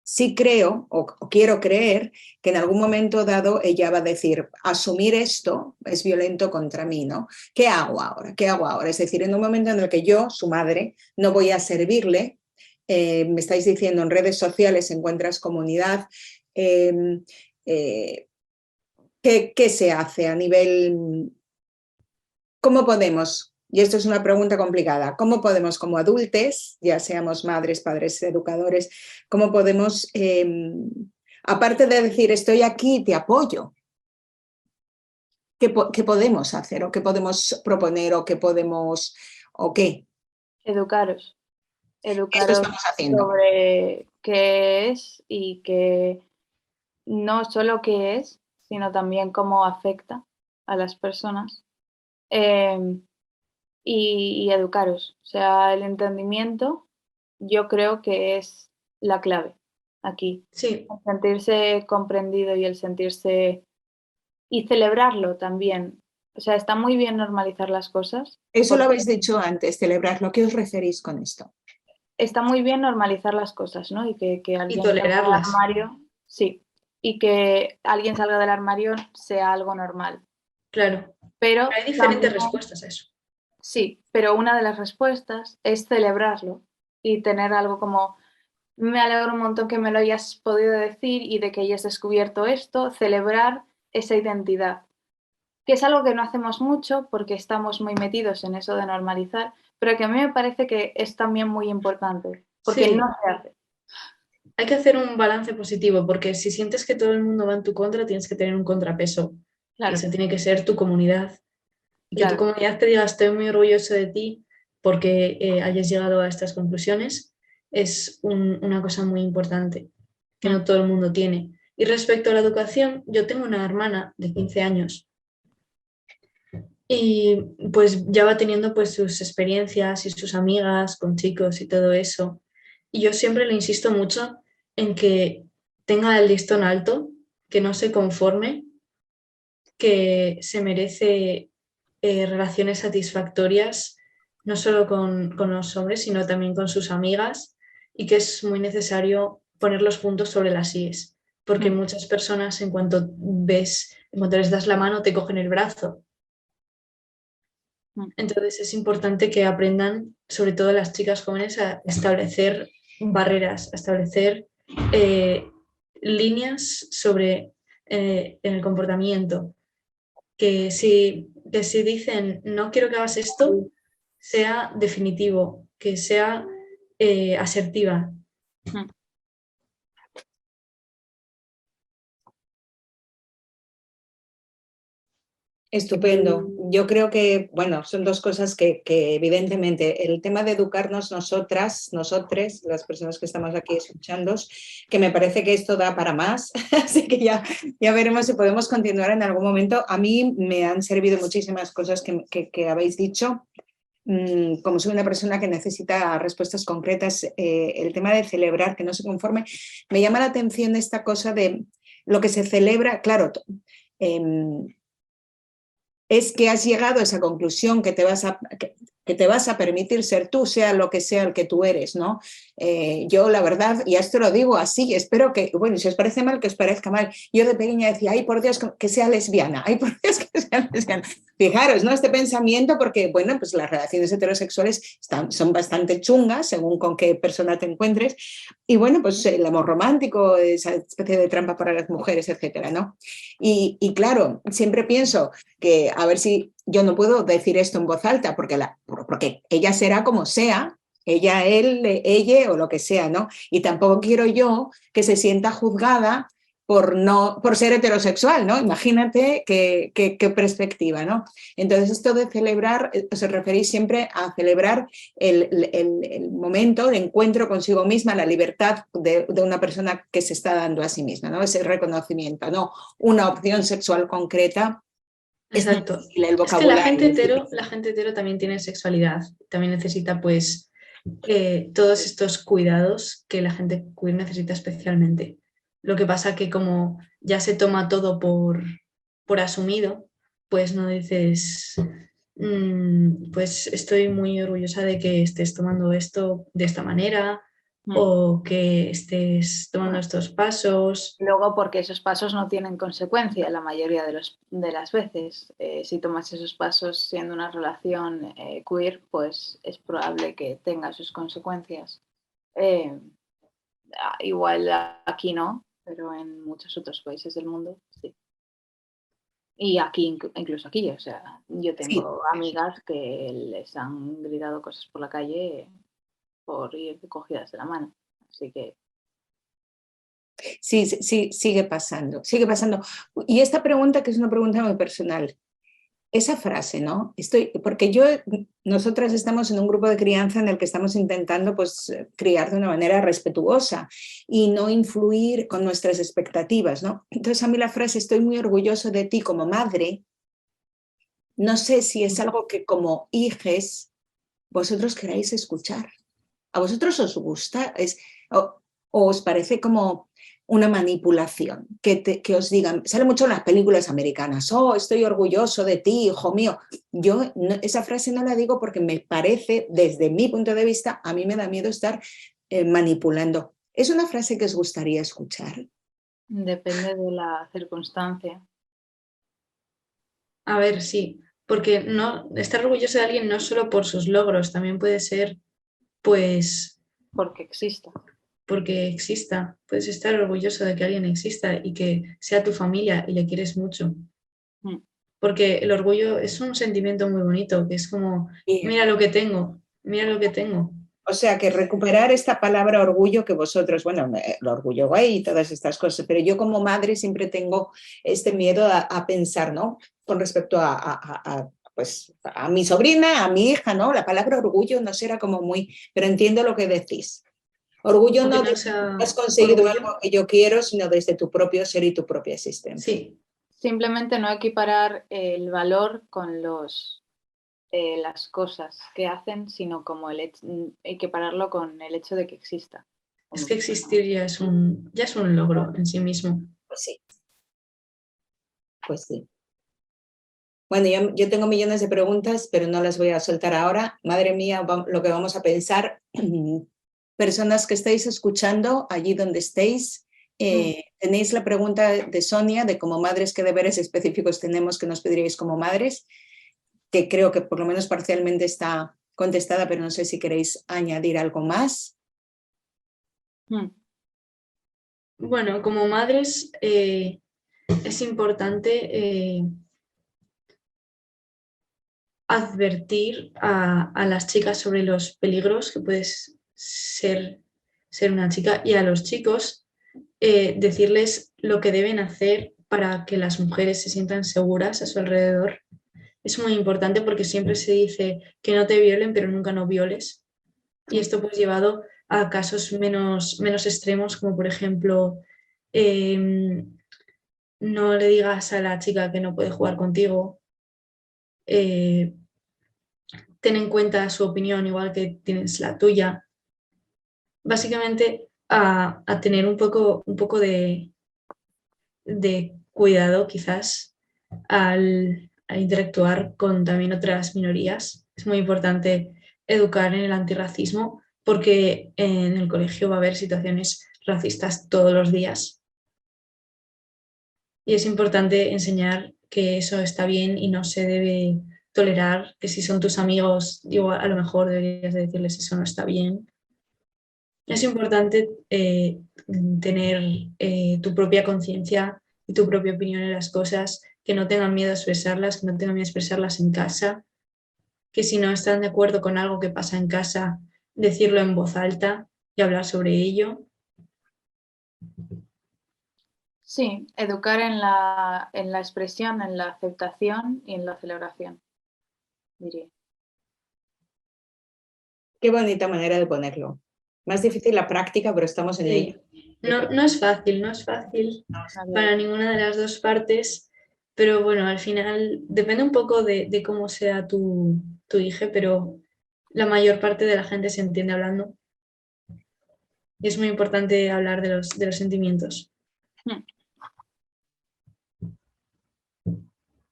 sí creo o quiero creer que en algún momento dado ella va a decir, asumir esto es violento contra mí, ¿no? ¿Qué hago ahora? ¿Qué hago ahora? Es decir, en un momento en el que yo, su madre, no voy a servirle, me estáis diciendo en redes sociales encuentras comunidad, ¿qué se hace a nivel, cómo podemos? Y esto es una pregunta complicada. ¿Cómo podemos, como adultos, ya seamos madres, padres, educadores, cómo podemos, aparte de decir estoy aquí, te apoyo, ¿qué podemos hacer o qué podemos proponer o qué podemos, o qué?
Educaros.
Esto
Educaros
estamos haciendo.
sobre qué es y que no solo qué es, sino también cómo afecta a las personas. Y educaros. O sea, el entendimiento yo creo que es la clave aquí.
Sí,
El sentirse comprendido y el sentirse y celebrarlo también. O sea, está muy bien normalizar las cosas.
Eso lo habéis dicho antes, celebrarlo. ¿A qué os referís con esto?
Está muy bien normalizar las cosas, ¿no? Y que
y
alguien salga del
tolerarlas.
armario, sí, y que alguien salga del armario sea algo normal.
Claro.
Pero
Pero hay
también,
diferentes respuestas a eso.
sí, pero una de las respuestas es celebrarlo y tener algo como, me alegro un montón que me lo hayas podido decir y de que hayas descubierto esto, celebrar esa identidad, que es algo que no hacemos mucho porque estamos muy metidos en eso de normalizar, pero que a mí me parece que es también muy importante, porque no
Sí,
se hace.
hay que hacer un balance positivo, porque si sientes que todo el mundo va en tu contra, tienes que tener un contrapeso
Claro,
Esa tiene que ser tu comunidad. Y que tu
claro.
comunidad te diga, estoy muy orgulloso de ti porque hayas llegado a estas conclusiones, es una cosa muy importante que no todo el mundo tiene. Y respecto a la educación, yo tengo una hermana de 15 años y pues ya va teniendo pues sus experiencias y sus amigas con chicos y todo eso. Y yo siempre le insisto mucho en que tenga el listón alto, que no se conforme, que se merece relaciones satisfactorias, no solo con los hombres, sino también con sus amigas, y que es muy necesario poner los puntos sobre las íes, porque muchas personas en cuanto les das la mano, te cogen el brazo. Entonces es importante que aprendan, sobre todo las chicas jóvenes, a establecer barreras, a establecer líneas en el comportamiento. Que si dicen no quiero que hagas esto, sea definitivo, que sea asertiva.
Estupendo. Yo creo que, bueno, son dos cosas que evidentemente el tema de educarnos nosotras, nosotres, las personas que estamos aquí escuchando, que me parece que esto da para más, así que ya veremos si podemos continuar en algún momento. A mí me han servido muchísimas cosas que habéis dicho. Como soy una persona que necesita respuestas concretas, el tema de celebrar, que no se conforme, me llama la atención esta cosa de lo que se celebra, claro, es que has llegado a esa conclusión que te vas a permitir ser tú, sea lo que sea el que tú eres, ¿no? Yo, la verdad, y esto lo digo así, espero que, bueno, si os parece mal, que os parezca mal. Yo de pequeña decía, ay, por Dios, que sea lesbiana, ay, por Dios, que sea lesbiana. Fijaros, ¿no? Este pensamiento, porque, bueno, pues las relaciones heterosexuales son bastante chungas, según con qué persona te encuentres, y bueno, pues el amor romántico, esa especie de trampa para las mujeres, etcétera, ¿no? Y claro, siempre pienso que a ver si yo no puedo decir esto en voz alta, porque ella será como sea, ella, él, ella o lo que sea, ¿no? Y tampoco quiero yo que se sienta juzgada por ser heterosexual, ¿no? Imagínate qué perspectiva, ¿no? Entonces, esto de celebrar, os referís siempre a celebrar el momento de encuentro consigo misma, la libertad de una persona que se está dando a sí misma, ¿no? Ese reconocimiento, no una opción sexual concreta.
Exacto.
El
es que la
vocabulario.
gente hetero también tiene sexualidad, también necesita pues todos estos cuidados que la gente queer necesita especialmente. Lo que pasa que como ya se toma todo por asumido, pues no dices, pues estoy muy orgullosa de que estés tomando esto de esta manera o que estés tomando estos pasos.
Luego, porque esos pasos no tienen consecuencia la mayoría de las veces. Si tomas esos pasos siendo una relación queer, pues es probable que tenga sus consecuencias. Igual aquí no, pero en muchos otros países del mundo sí. Y aquí, incluso aquí, o sea, yo tengo amigas que les han gritado cosas por la calle por ir cogidas de la mano. Así que
Sí, sigue pasando, sigue pasando. Y esta pregunta, que es una pregunta muy personal, esa frase, ¿no? Porque nosotras estamos en un grupo de crianza en el que estamos intentando pues, criar de una manera respetuosa y no influir con nuestras expectativas, ¿no? Entonces a mí la frase, estoy muy orgulloso de ti como madre, no sé si es algo que como hijes vosotros queráis escuchar. ¿A vosotros os gusta? ¿O os parece como una manipulación? Que os digan, sale mucho en las películas americanas, oh, estoy orgulloso de ti, hijo mío. Yo esa frase no la digo porque me parece, desde mi punto de vista, a mí me da miedo estar manipulando. ¿Es una frase que os gustaría escuchar?
depende de la circunstancia.
A ver, sí, porque no estar orgulloso de alguien no solo por sus logros, también puede ser, pues,
Porque exista.
porque exista. Puedes estar orgulloso de que alguien exista y que sea tu familia y le quieres mucho. Porque el orgullo es un sentimiento muy bonito, que es como, mira lo que tengo, mira lo que tengo.
O sea, que recuperar esta palabra orgullo que vosotros, bueno, el orgullo gay y todas estas cosas, pero yo como madre siempre tengo este miedo a pensar, ¿no? Con respecto pues, a mi sobrina, a mi hija, ¿no? La palabra orgullo no será como muy, pero entiendo lo que decís. Orgullo no de que has conseguido algo que yo quiero, sino desde tu propio ser y tu propia existencia.
Sí.
Simplemente no equiparar el valor con las cosas que hacen, sino como equipararlo con el hecho de que exista.
Es que existir ya es un logro en sí mismo.
Pues sí. Pues sí. Bueno, yo tengo millones de preguntas, pero no las voy a soltar ahora. Madre mía, lo que vamos a pensar. Personas que estáis escuchando, allí donde estéis, tenéis la pregunta de Sonia de como madres, ¿qué deberes específicos tenemos que nos pediríais como madres? Que creo que por lo menos parcialmente está contestada, pero no sé si queréis añadir algo más.
Bueno, como madres es importante advertir a las chicas sobre los peligros que puede ser una chica, y a los chicos decirles lo que deben hacer para que las mujeres se sientan seguras a su alrededor. Es muy importante porque siempre se dice que no te violen, pero nunca no violes. Y esto pues llevado a casos menos extremos, como por ejemplo, no le digas a la chica que no puede jugar contigo. Ten en cuenta su opinión igual que tienes la tuya. Básicamente a tener un poco de cuidado quizás al interactuar con también otras minorías. Es muy importante educar en el antirracismo porque en el colegio va a haber situaciones racistas todos los días. Y es importante enseñar que eso está bien y no se debe tolerar, que si son tus amigos, digo, a lo mejor deberías de decirles eso no está bien. Es importante tener tu propia conciencia y tu propia opinión en las cosas, que no tengan miedo a expresarlas, que no tengan miedo a expresarlas en casa, que si no están de acuerdo con algo que pasa en casa, decirlo en voz alta y hablar sobre ello.
Sí, educar en la expresión, en la aceptación y en la celebración, diría.
Qué bonita manera de ponerlo. Más difícil la práctica, pero estamos en ello.
No es fácil para ninguna de las dos partes, pero bueno, al final depende un poco de cómo sea tu hija, pero la mayor parte de la gente se entiende hablando. Y es muy importante hablar de los sentimientos.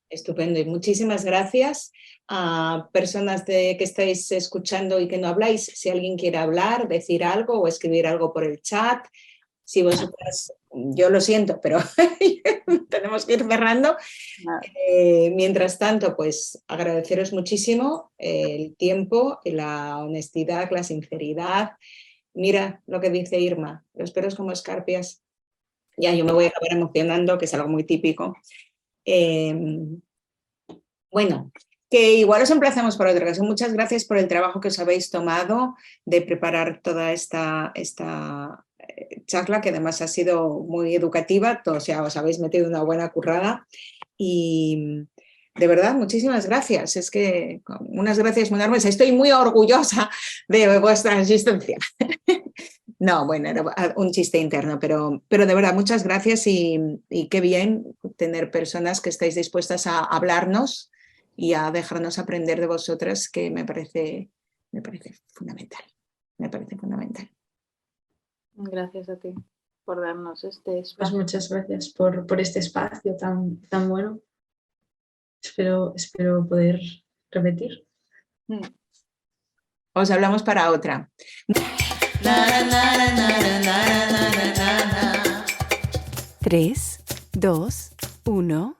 Estupendo y muchísimas gracias a personas que estáis escuchando y que no habláis. Si alguien quiere hablar, decir algo o escribir algo por el chat, si vosotras, yo lo siento, pero tenemos que ir cerrando. Mientras tanto, pues agradeceros muchísimo el tiempo, la honestidad, la sinceridad. Mira lo que dice Irma, los pelos como escarpias. Ya, yo me voy a acabar emocionando, que es algo muy típico. Bueno, que igual os emplazamos para otra ocasión. Muchas gracias por el trabajo que os habéis tomado de preparar toda esta charla, que además ha sido muy educativa. Todos ya os habéis metido una buena currada y de verdad, muchísimas gracias. Es que unas gracias muy enormes. Estoy muy orgullosa de vuestra asistencia. No, bueno, era un chiste interno, pero de verdad, muchas gracias y qué bien tener personas que estáis dispuestas a hablarnos y a dejarnos aprender de vosotras, que me parece fundamental. Me parece fundamental.
Gracias a ti por darnos este espacio.
Pues muchas gracias por este espacio tan bueno. Espero poder repetir.
Os hablamos para otra.
3, 2, 1.